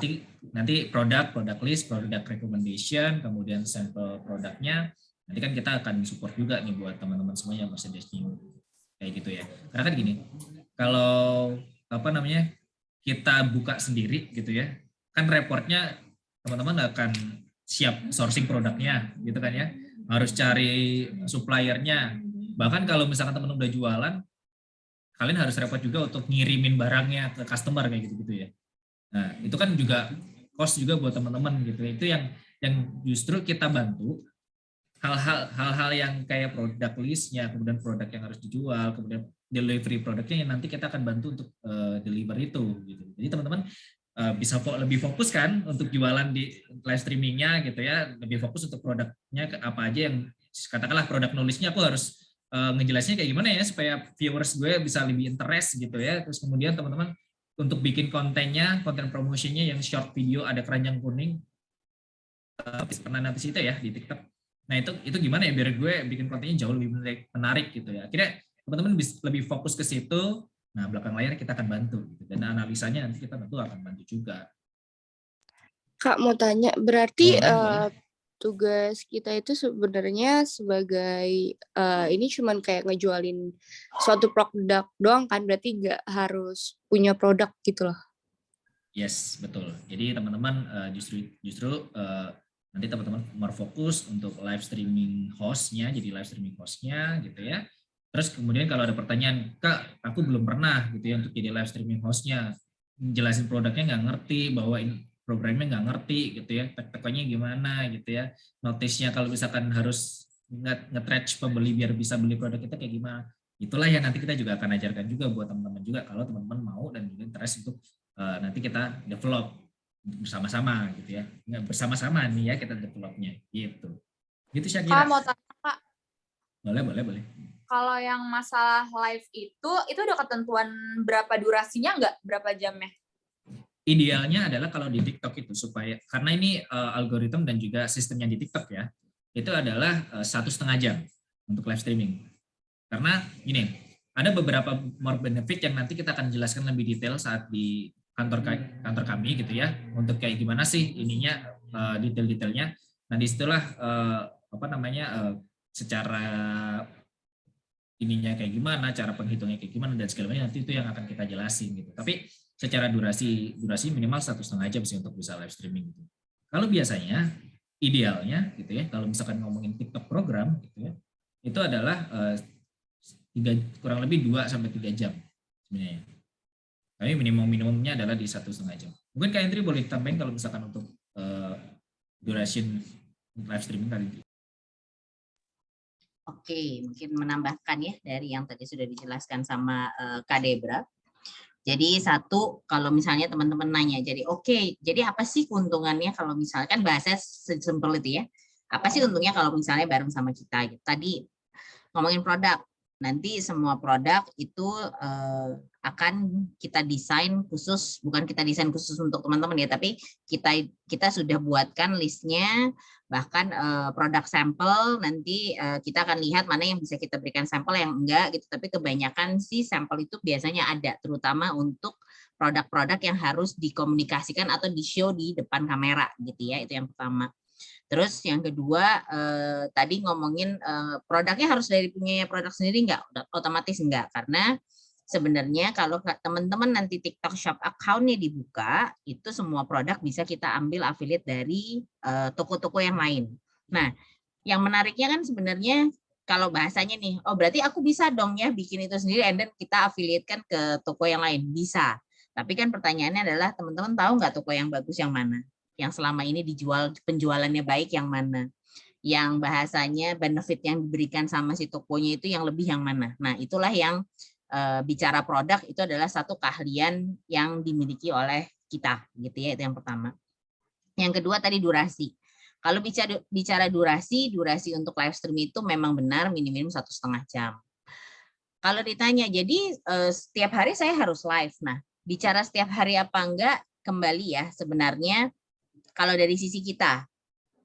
Nanti produk list, produk recommendation, kemudian sampel produknya. Nanti kan kita akan support juga nih buat teman-teman semua yang Mercedes New kayak gitu ya. Karena kan gini, kalau kita buka sendiri gitu ya, kan reportnya teman-teman akan siap sourcing produknya gitu kan ya. Harus cari suppliernya. Bahkan kalau misalkan teman-teman udah jualan, kalian harus repot juga untuk ngirimin barangnya ke customer kayak gitu-gitu ya. Nah, itu kan juga cost juga buat teman-teman gitu. Itu yang justru kita bantu hal-hal yang kayak produk listnya, kemudian produk yang harus dijual, kemudian delivery produknya yang nanti kita akan bantu untuk deliver itu gitu. Jadi teman-teman bisa lebih fokus kan untuk jualan di live streamingnya gitu ya, lebih fokus untuk produknya apa aja yang katakanlah produk nulisnya aku harus ngejelasinnya kayak gimana ya supaya viewers gue bisa lebih interest gitu ya. Terus kemudian teman-teman untuk bikin konten promotionnya yang short video ada keranjang kuning, pernah nanti itu ya di TikTok. Nah itu gimana ya biar gue bikin kontennya jauh lebih menarik gitu ya. Akhirnya teman-teman lebih fokus ke situ. Nah belakang layar kita akan bantu gitu. Dan analisanya nanti kita tentu akan bantu juga. Kak mau tanya, berarti tugas kita itu sebenarnya sebagai ini cuman kayak ngejualin suatu produk doang kan, berarti nggak harus punya produk gitu loh. Yes, betul. Jadi teman-teman justru nanti teman-teman more fokus untuk live streaming hostnya, jadi live streaming hostnya gitu ya. Terus kemudian kalau ada pertanyaan, Kak, aku belum pernah gitu ya untuk jadi live streaming hostnya, jelasin produknya nggak ngerti, bahwa ini programnya nggak ngerti gitu ya, tekannya gimana gitu ya, notice-nya kalau misalkan harus nge-track pembeli biar bisa beli produk kita kayak gimana. Itulah yang nanti kita juga akan ajarkan juga buat teman-teman juga kalau teman-teman mau dan juga interest untuk nanti kita develop bersama-sama gitu ya. Bersama-sama nih ya kita developnya gitu. Gitu saya kira. Kak mau tanya Kak. Boleh. Kalau yang masalah live itu ada ketentuan berapa durasinya nggak? Berapa jamnya? Idealnya adalah kalau di TikTok itu supaya, karena ini algoritma dan juga sistemnya di TikTok ya, itu adalah 1,5 jam untuk live streaming. Karena gini, ada beberapa more benefit yang nanti kita akan jelaskan lebih detail saat di kantor kami gitu ya, untuk kayak gimana sih ininya detail-detailnya. Nah disitulah secara ininya kayak gimana, cara penghitungnya kayak gimana dan segala macam nanti itu yang akan kita jelasin gitu. Tapi secara durasi minimal 1,5 jam sih untuk bisa live streaming gitu. Kalau biasanya idealnya gitu ya, kalau misalkan ngomongin TikTok program gitu ya, itu adalah kurang lebih 2-3 jam sebenarnya. Tapi minimumnya adalah di 1,5 jam. Mungkin Kak Hendri boleh tambahin kalau misalkan untuk duration live streaming kali ini. Oke, mungkin menambahkan ya dari yang tadi sudah dijelaskan sama Kak Debra. Jadi satu, kalau misalnya teman-teman nanya, jadi apa sih keuntungannya kalau misalkan bahasa sesimpel itu ya, apa sih untungnya kalau misalnya bareng sama kita? Tadi ngomongin produk, nanti semua produk itu akan kita desain khusus, bukan kita desain khusus untuk teman-teman ya, tapi kita sudah buatkan listnya, bahkan produk sampel nanti kita akan lihat mana yang bisa kita berikan sampel yang enggak gitu, tapi kebanyakan sih sampel itu biasanya ada, terutama untuk produk-produk yang harus dikomunikasikan atau di show di depan kamera gitu ya, itu yang pertama. Terus yang kedua tadi ngomongin produknya harus dari punya produk sendiri nggak? Otomatis nggak, karena sebenarnya kalau teman-teman nanti TikTok Shop account-nya dibuka, itu semua produk bisa kita ambil affiliate dari toko-toko yang lain. Nah, yang menariknya kan sebenarnya kalau bahasanya nih, oh berarti aku bisa dong ya bikin itu sendiri and then kita affiliate-kan ke toko yang lain. Bisa. Tapi kan pertanyaannya adalah teman-teman tahu nggak toko yang bagus yang mana? Yang selama ini dijual penjualannya baik yang mana? Yang bahasanya benefit yang diberikan sama si tokonya itu yang lebih yang mana? Nah, itulah yang bicara produk itu adalah satu keahlian yang dimiliki oleh kita, gitu ya, itu yang pertama. Yang kedua tadi durasi. Kalau bicara durasi untuk live stream itu memang benar minimum 1,5 jam. Kalau ditanya, jadi setiap hari saya harus live. Nah, bicara setiap hari apa enggak, kembali ya sebenarnya kalau dari sisi kita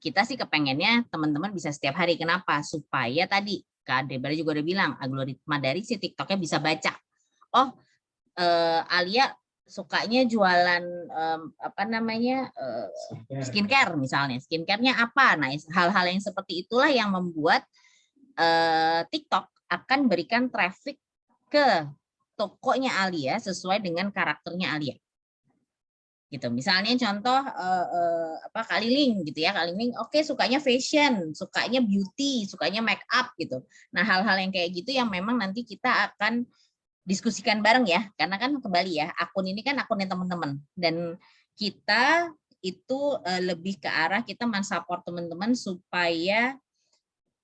sih kepengennya teman-teman bisa setiap hari. Kenapa? Supaya tadi Kak Debra juga udah bilang, algoritma dari si TikToknya bisa baca. Oh, Alia sukanya jualan skincare misalnya. Skincare-nya apa? Nah, hal-hal yang seperti itulah yang membuat TikTok akan berikan traffic ke tokonya Alia sesuai dengan karakternya Alia. Gitu. Misalnya contoh Kak Liling gitu ya, Kak Liling oke sukanya fashion, sukanya beauty, sukanya make up gitu. Nah, hal-hal yang kayak gitu yang memang nanti kita akan diskusikan bareng ya, karena kan kembali ya, akun ini kan akunnya teman-teman dan kita itu lebih ke arah kita mensupport teman-teman supaya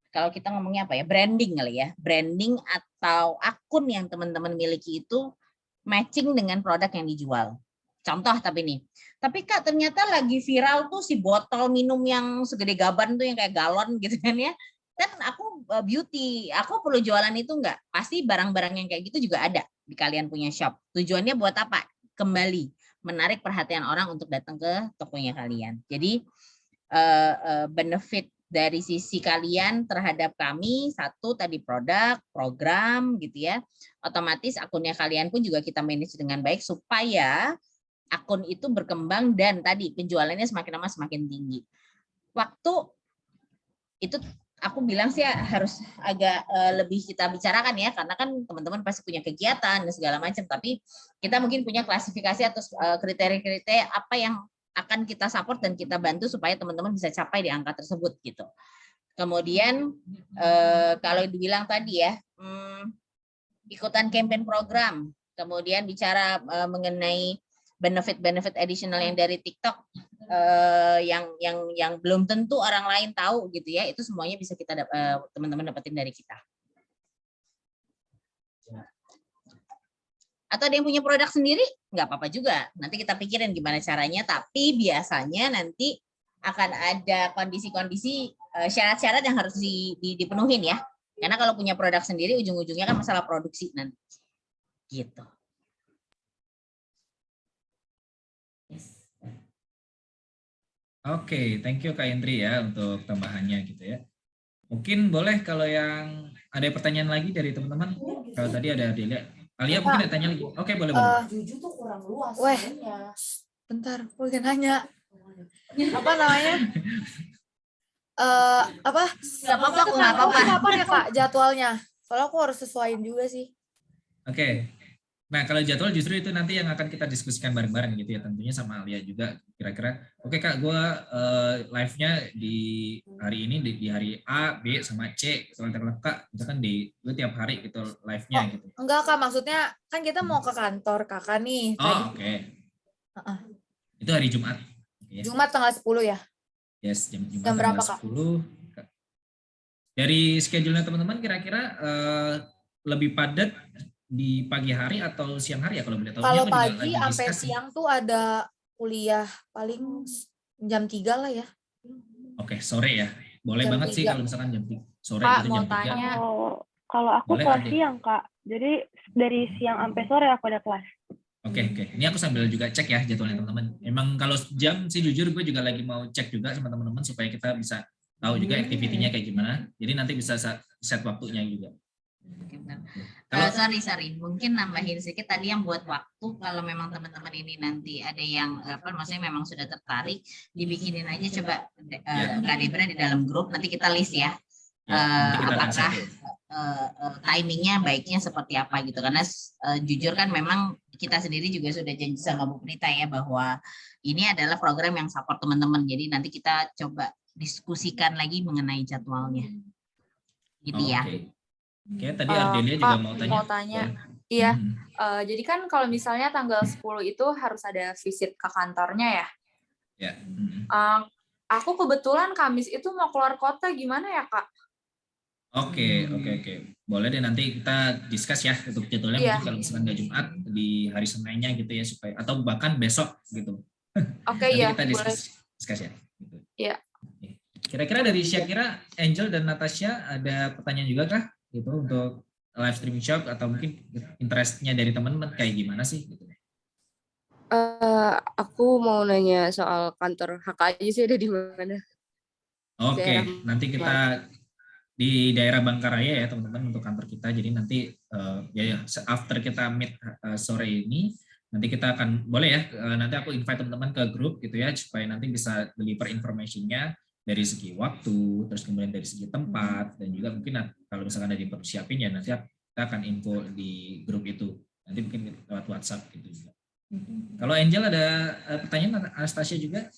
kalau kita ngomongnya apa ya, branding kali ya, branding atau akun yang teman-teman miliki itu matching dengan produk yang dijual. Contoh tapi Kak ternyata lagi viral tuh si botol minum yang segede gaban tuh yang kayak galon gitu kan ya. Kan aku beauty, aku perlu jualan itu enggak? Pasti barang-barang yang kayak gitu juga ada di kalian punya shop. Tujuannya buat apa? Kembali menarik perhatian orang untuk datang ke tokonya kalian. Jadi benefit dari sisi kalian terhadap kami, satu tadi produk, program gitu ya. Otomatis akunnya kalian pun juga kita manage dengan baik supaya akun itu berkembang dan tadi penjualannya semakin lama semakin tinggi. Waktu itu aku bilang sih harus agak lebih kita bicarakan ya, karena kan teman-teman pasti punya kegiatan dan segala macam, tapi kita mungkin punya klasifikasi atau kriteria-kriteria apa yang akan kita support dan kita bantu supaya teman-teman bisa capai di angka tersebut gitu. Kemudian kalau dibilang tadi ya, ikutan campaign program, kemudian bicara mengenai benefit additional yang dari TikTok yang belum tentu orang lain tahu gitu ya, itu semuanya bisa kita teman-teman dapetin dari kita. Atau ada yang punya produk sendiri, nggak apa-apa juga. Nanti kita pikirin gimana caranya, tapi biasanya nanti akan ada kondisi-kondisi syarat-syarat yang harus dipenuhin ya. Karena kalau punya produk sendiri, ujung-ujungnya kan masalah produksi nanti. Gitu. Oke, thank you Kak Indri ya untuk tambahannya gitu ya. Mungkin boleh kalau yang ada pertanyaan lagi dari teman-teman. Kalau tadi ada Alia mungkin ada tanya lagi. Oke, boleh. Juju tuh kurang luas. Weh, bentar, gue nanya. Apa namanya? Apa? Nggak apa-apa. Kapan ya Kak jadwalnya? Soalnya aku harus sesuaiin juga sih. Oke. Nah, kalau jadwal justru itu nanti yang akan kita diskusikan bareng-bareng gitu ya, tentunya sama Alia juga kira-kira. Oke Kak, gue live-nya di hari ini di hari A, B, sama C. Kalau Kak, itu kan gue tiap hari gitu live-nya gitu. Enggak Kak, maksudnya kan kita mau ke kantor Kakak nih. Oh, oke. Itu hari Jumat. Okay. Jumat tanggal 10 ya? Yes, Jumat jam berapa Kak? 10. Dari schedule-nya teman-teman kira-kira lebih padat di pagi hari atau siang hari ya kalau boleh tahu? Kalau pagi sampai siang tuh ada kuliah paling jam 3 lah ya. Oke, sore ya. Boleh jam banget 3. Sih kalau misalkan jam 3 sore Kak, itu mau jam 3. Tanya. Kalau aku boleh kelas siang, Kak. Jadi dari siang sampai sore aku ada kelas. Oke. Ini aku sambil juga cek ya jadwalnya teman-teman. Emang kalau jam sih jujur gue juga lagi mau cek juga sama teman-teman supaya kita bisa tahu juga aktivitinya kayak gimana. Jadi nanti bisa set waktunya juga. Oke, benar. Kalau Sorry, mungkin nambahin sedikit tadi yang buat waktu, kalau memang teman-teman ini nanti ada yang maksudnya memang sudah tertarik, dibikinin aja coba Kak Debra di dalam grup, nanti kita list ya. nanti kita akan Apakah set. timingnya baiknya seperti apa gitu, karena jujur kan memang kita sendiri juga sudah janji sama Bu Prita ya bahwa ini adalah program yang support teman-teman, jadi nanti kita coba diskusikan lagi mengenai jadwalnya gitu ya. Oke, tadi Ardelia juga Kak, mau tanya. mau tanya. Iya, jadi kan kalau misalnya tanggal 10 itu harus ada visit ke kantornya ya. Ya. Aku kebetulan Kamis itu mau keluar kota, gimana ya Kak? Oke. Boleh deh, nanti kita discuss ya untuk jadwalnya. Iya. Mungkin kalau misalkan nggak Jumat, di hari Seninnya gitu ya, supaya atau bahkan besok gitu. Oke, Nanti iya, kita boleh. discuss ya. Gitu. Iya. Kira-kira dari Syakira, Angel dan Natasha ada pertanyaan juga kah? Gitu untuk live streaming shop, atau mungkin interestnya dari teman-teman kayak gimana sih? Gitu. Aku mau nanya soal kantor HK aja sih, ada di mana? Oke, nanti kita di daerah Bangkaraya ya teman-teman untuk kantor kita. Jadi nanti after kita meet sore ini, nanti kita akan boleh ya, nanti aku invite teman-teman ke grup gitu ya, supaya nanti bisa deliver information-nya dari segi waktu, terus kemudian dari segi tempat, dan juga mungkin kalau misalkan ada dipersiapin ya nanti kita akan info di grup itu. Nanti mungkin lewat WhatsApp gitu juga. Kalau Angel ada pertanyaan, Anastasia juga?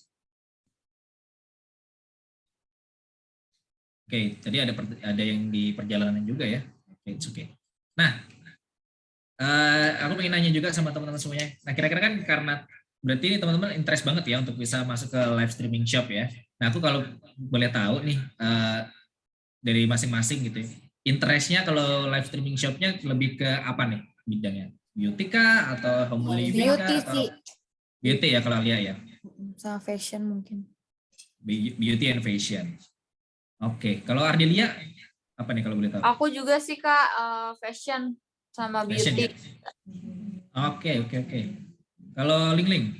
Oke, tadi ada yang di perjalanan juga ya. Oke, it's okay. Nah, aku pengen nanya juga sama teman-teman semuanya. Nah, kira-kira kan karena berarti ini teman-teman interest banget ya untuk bisa masuk ke live streaming shop ya. Nah, aku kalau boleh tahu nih dari masing-masing gitu ya, interestnya kalau live streaming shopnya lebih ke apa nih bidangnya? Beauty kah atau home living kah? Beauty Atau sih. beauty ya kalau Alia ya? Sama fashion mungkin. Beauty and fashion. Oke, kalau Ardelia apa nih kalau boleh tahu? Aku juga sih Kak, fashion sama Fashion beauty. ya? Oke. Kalau Ling?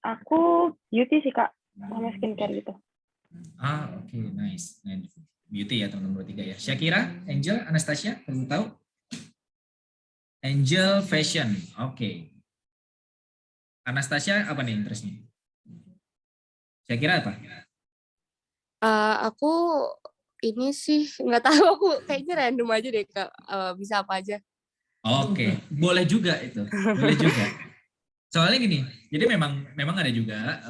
Aku beauty sih Kak, sama skincare gitu. Oke, nice. Beauty ya teman-teman bertiga ya. Syakira, Angel, Anastasia, perlu tahu? Angel fashion, oke. Anastasia apa nih interestnya? Syakira apa? Aku ini sih nggak tahu, aku kayaknya random aja deh Kak, bisa apa aja. Oke, boleh juga itu, boleh juga. Soalnya gini, jadi memang ada juga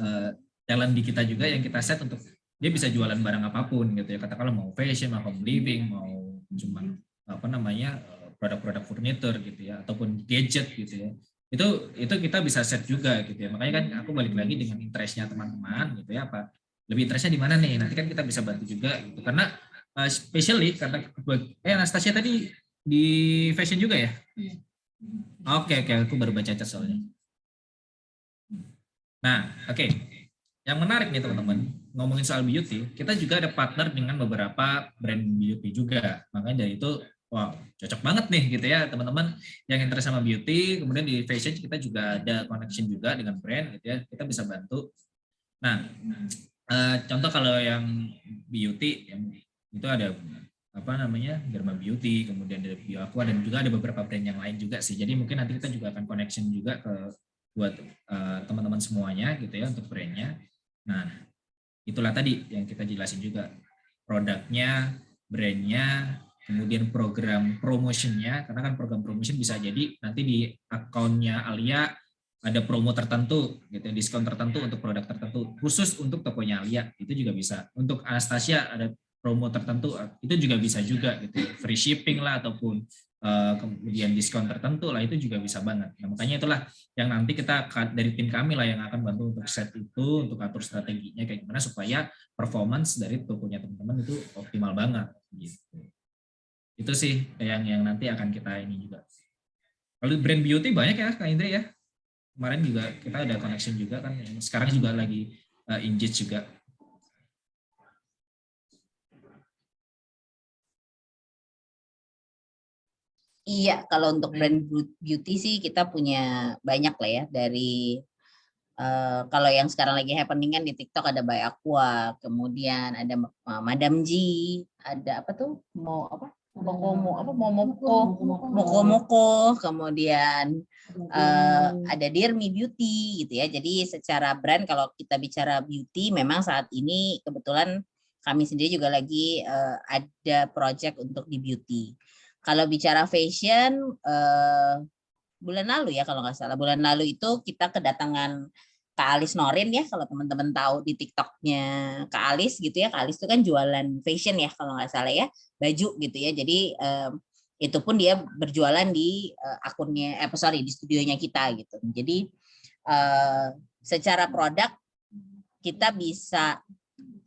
talent di kita juga yang kita set untuk dia bisa jualan barang apapun gitu ya. Katakanlah mau fashion, mau home living, mau cuma produk-produk furniture gitu ya, ataupun gadget gitu ya. Itu kita bisa set juga gitu ya. Makanya kan aku balik lagi dengan interestnya teman-teman gitu ya, apa lebih interestnya di mana nih? Nanti kan kita bisa bantu juga gitu. Karena especially karena Anastasia tadi di fashion juga ya? Oke, aku baru baca chat soalnya. Nah, oke. Yang menarik nih teman-teman, ngomongin soal beauty, kita juga ada partner dengan beberapa brand beauty juga. Makanya dari itu, wow, cocok banget nih gitu ya teman-teman yang interest sama beauty. Kemudian di fashion kita juga ada connection juga dengan brand gitu ya. Kita bisa bantu. Nah, contoh kalau yang beauty, yang itu ada Derma Beauty, kemudian ada BioAqua, dan juga ada beberapa brand yang lain juga sih. Jadi mungkin nanti kita juga akan connection juga buat teman-teman semuanya gitu ya untuk brandnya. Nah, itulah tadi yang kita jelasin juga, produknya, brandnya, kemudian program promotionnya, karena kan program promotion bisa jadi nanti di akunnya Alia ada promo tertentu, gitu, diskon tertentu untuk produk tertentu, khusus untuk tokonya Alia, itu juga bisa. Untuk Anastasia ada promo tertentu, itu juga bisa juga, gitu, free shipping lah ataupun kemudian diskon tertentu lah, itu juga bisa banget. Nah, makanya itulah yang nanti kita dari tim kami lah yang akan bantu untuk set itu, untuk atur strateginya kayak gimana supaya performance dari tokonya teman-teman itu optimal banget gitu. Itu sih yang nanti akan kita ini juga. Kalau brand beauty banyak ya Kak Indri ya. Kemarin juga kita ada connection juga kan, sekarang juga lagi engage juga. Iya, kalau untuk brand beauty sih kita punya banyak lah ya, dari kalau yang sekarang lagi happening kan di TikTok ada BioAqua, kemudian ada Madam G, ada apa tuh, mau apa? Mokomoko, kemudian ada Dirmi Beauty gitu ya. Jadi secara brand kalau kita bicara beauty, memang saat ini kebetulan kami sendiri juga lagi ada project untuk di beauty. Kalau bicara fashion, bulan lalu ya kalau nggak salah, bulan lalu itu kita kedatangan Kak Alis Norin ya, kalau teman-teman tahu di TikToknya Kak Alis gitu ya. Kak Alis itu kan jualan fashion ya kalau nggak salah ya, baju gitu ya. Jadi itu pun dia berjualan di akunnya, di studionya kita gitu. Jadi secara produk kita bisa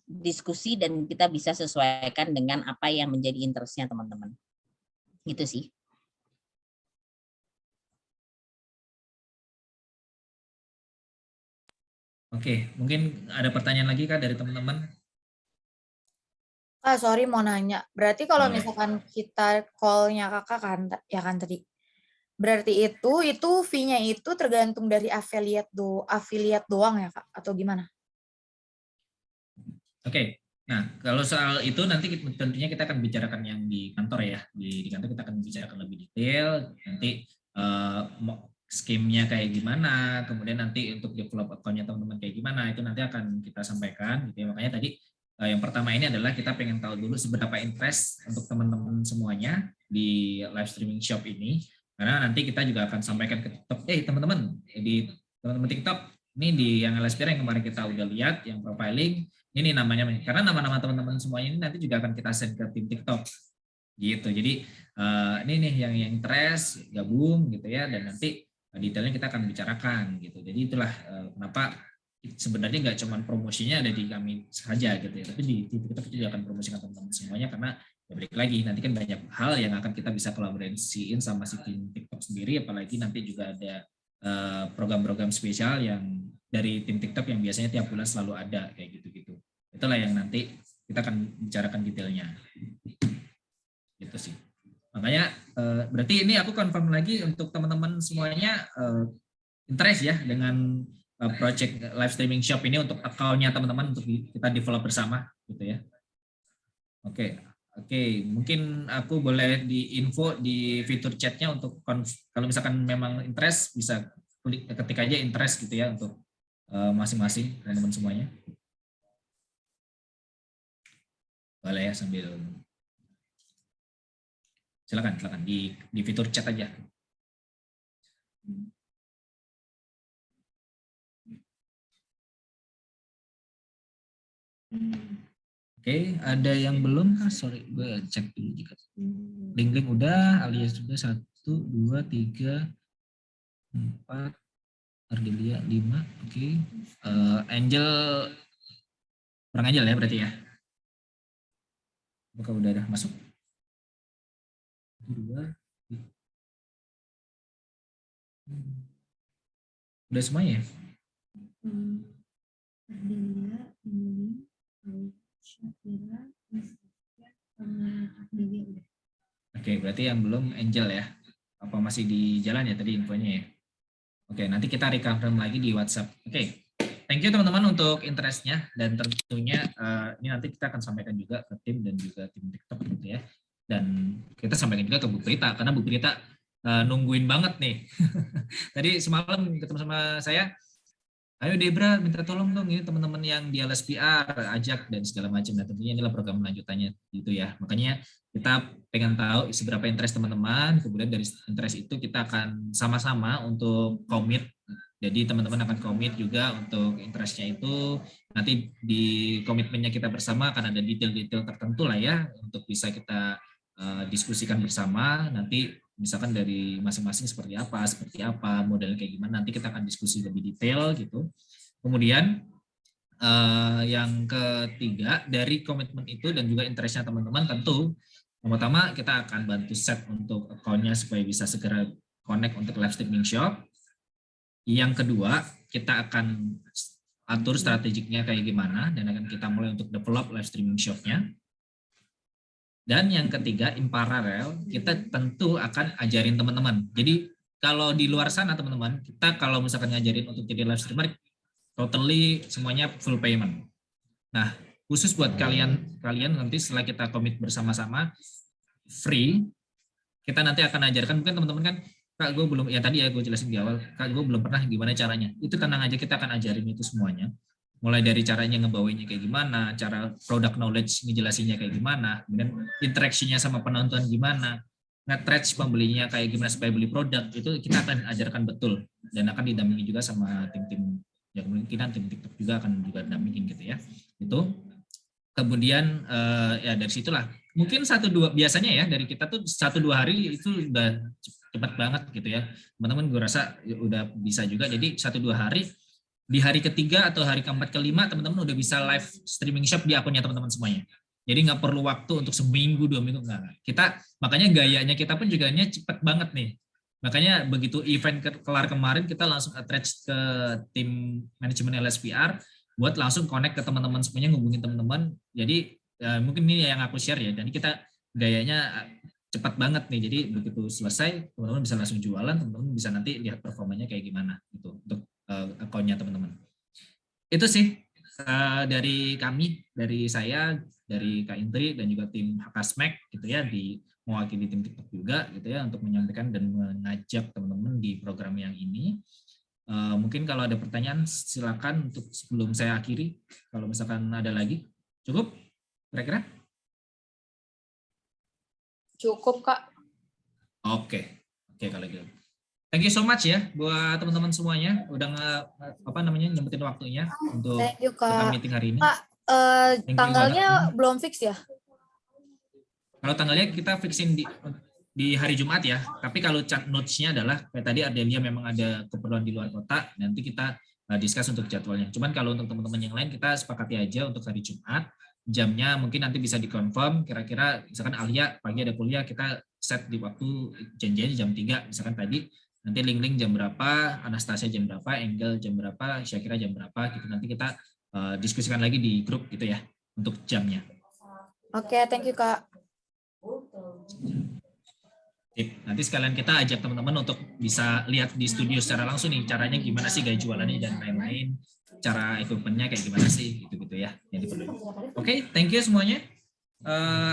diskusi dan kita bisa sesuaikan dengan apa yang menjadi interestnya teman-teman. Gitu sih. Oke, mungkin ada pertanyaan lagi Kak dari teman-teman? Kak, sorry mau nanya. Berarti kalau Boleh. misalkan kita call-nya kakak kan, ya kan tadi. Berarti itu fee-nya itu tergantung dari affiliate doang ya Kak? Atau gimana? Oke, nah kalau soal itu nanti tentunya kita akan bicarakan yang di kantor ya. Di kantor kita akan bicarakan lebih detail. Nanti skemnya kayak gimana, kemudian nanti untuk develop account-nya teman-teman kayak gimana, itu nanti akan kita sampaikan gitu ya. Makanya tadi yang pertama ini adalah kita pengen tahu dulu seberapa interest untuk teman-teman semuanya di live streaming shop ini, karena nanti kita juga akan sampaikan ke TikTok, teman-teman di teman-teman TikTok ini di yang LSPR yang kemarin kita udah lihat yang profiling ini namanya, karena nama-nama teman-teman semuanya ini nanti juga akan kita send ke tim TikTok gitu. Jadi ini nih yang interest gabung gitu ya, dan nanti detailnya kita akan bicarakan gitu. Jadi itulah kenapa sebenarnya nggak cuma promosinya ada di kami saja gitu ya, tapi di TikTok kita juga akan promosikan teman-teman semuanya, karena ya balik lagi nanti kan banyak hal yang akan kita bisa kolaborasiin sama si tim TikTok sendiri, apalagi nanti juga ada program-program spesial yang dari tim TikTok yang biasanya tiap bulan selalu ada kayak gitu-gitu. Itulah yang nanti kita akan bicarakan detailnya. Gitu sih. Makanya berarti ini aku confirm lagi untuk teman-teman semuanya interest ya dengan project live streaming shop ini untuk account-nya teman-teman untuk kita develop bersama gitu ya. Oke, mungkin aku boleh diinfo di fitur chatnya untuk kalau misalkan memang interest bisa ketik aja interest gitu ya untuk masing-masing teman-teman semuanya. Boleh ya sambil silakan di fitur chat aja. Oke, ada yang belum? Sorry, gue cek dulu jika. Link udah, alias juga 1, 2, 3, 4, Ardelia 5. Oke. Angel orang Angel ya berarti ya. Apakah udah masuk? 2. Udah semuanya ya? Oke, berarti yang belum Angel ya? Apa masih di jalan ya tadi infonya ya? Oke, nanti kita reconfirm lagi di WhatsApp. Oke, thank you teman-teman untuk interestnya, dan tentunya ini nanti kita akan sampaikan juga ke tim dan juga tim TikTok gitu ya. Dan kita sampaikan juga ke Bu Prita, karena Bu Prita nungguin banget nih. Tadi semalam ketemu sama saya, ayo Debra minta tolong dong ini teman-teman yang di LSPR ajak dan segala macam. Dan tentunya inilah program lanjutannya gitu ya. Makanya kita pengen tahu seberapa interest teman-teman, kemudian dari interest itu kita akan sama-sama untuk komit. Jadi teman-teman akan komit juga untuk interestnya itu, nanti di komitmennya kita bersama akan ada detail-detail tertentu lah ya, untuk bisa kita diskusikan bersama. Nanti misalkan dari masing-masing seperti apa, modelnya kayak gimana, nanti kita akan diskusi lebih detail gitu. Kemudian yang ketiga, dari komitmen itu dan juga interestnya teman-teman, tentu pertama kita akan bantu set untuk account-nya supaya bisa segera connect untuk live streaming shop. Yang kedua, kita akan atur strategiknya kayak gimana, dan akan kita mulai untuk develop live streaming shop-nya. Dan yang ketiga, in parallel, kita tentu akan ajarin teman-teman. Jadi kalau di luar sana teman-teman, kita kalau misalkan ngajarin untuk jadi live streamer, totally semuanya full payment. Nah, khusus buat kalian nanti setelah kita komit bersama-sama, free. Kita nanti akan ajarkan, mungkin teman-teman kan, Kak gue belum, ya tadi ya gue jelasin di awal, Kak gue belum pernah gimana caranya. Itu tenang aja, kita akan ajarin itu semuanya. Mulai dari caranya ngebawainya kayak gimana, cara product knowledge ngejelasinnya kayak gimana, kemudian interaksinya sama penonton gimana, nge-trade pembelinya kayak gimana supaya beli produk, itu kita akan ajarkan betul. Dan akan didampingi juga sama tim-tim, ya kemungkinan tim TikTok juga akan juga dampingin gitu ya. Itu. Kemudian ya dari situlah mungkin 1-2 biasanya ya dari kita tuh 1-2 hari itu udah cepat banget gitu ya teman-teman, gue rasa udah bisa juga. Jadi 1-2 hari, di hari ketiga atau hari keempat kelima teman-teman udah bisa live streaming shop di akunnya teman-teman semuanya. Jadi nggak perlu waktu untuk seminggu 2 minggu, nggak. Kita makanya gayanya kita pun juga cepet banget nih. Makanya begitu event kelar kemarin kita langsung attach ke tim manajemen LSPR buat langsung connect ke teman-teman semuanya, ngubungin teman-teman. Jadi mungkin ini yang aku share ya. Jadi kita gayanya cepat banget nih. Jadi begitu selesai teman-teman bisa langsung jualan, teman-teman bisa nanti lihat performanya kayak gimana gitu untuk akunnya teman-teman. Itu sih dari kami, dari saya, dari Kak Indri dan juga tim Hakasmek gitu ya, di mewakili tim TikTok juga gitu ya untuk menyampaikan dan mengajak teman-teman di program yang ini. Mungkin kalau ada pertanyaan silakan untuk sebelum saya akhiri. Kalau misalkan ada lagi, cukup kira-kira? Cukup, Kak. Oke kalau gitu. Thank you so much ya buat teman-teman semuanya udah nyempetin waktunya untuk Thank you, kita Kak. meeting hari ini. Kak, Thank you tanggalnya banget. belum fix ya? Kalau tanggalnya kita fixin di hari Jumat ya, tapi kalau chat notes-nya adalah kayak tadi Ardelia memang ada keperluan di luar kota, nanti kita discuss untuk jadwalnya. Cuman kalau untuk teman-teman yang lain kita sepakati aja untuk hari Jumat, jamnya mungkin nanti bisa dikonfirm, kira-kira misalkan Alia pagi ada kuliah, kita set di waktu janjiannya jam 3, misalkan tadi, nanti link jam berapa, Anastasia jam berapa, Engel jam berapa, Syakira jam berapa, gitu nanti kita diskusikan lagi di grup gitu ya, untuk jamnya. Oke, thank you, Kak. Nanti sekalian kita ajak teman-teman untuk bisa lihat di studio secara langsung nih caranya gimana sih gaya jualannya dan lain-lain, cara equipment-nya kayak gimana sih gitu ya yang diperlukan. Oke, thank you semuanya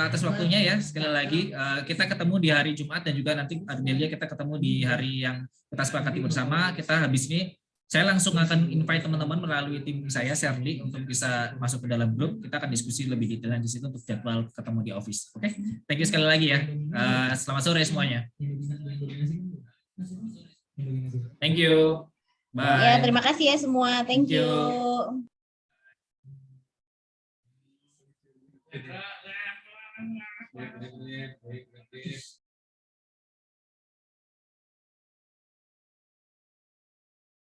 atas waktunya ya. Sekali lagi kita ketemu di hari Jumat dan juga nanti Ardelia kita ketemu di hari yang kita sepakati bersama. Kita habis ini saya langsung akan invite teman-teman melalui tim saya Shirley untuk bisa masuk ke dalam grup. Kita akan diskusi lebih detail di situ untuk jadwal ketemu di office. Oke, thank you sekali lagi ya. Selamat sore semuanya. Thank you. Bye. Ya, terima kasih ya semua. Thank you. Thank you.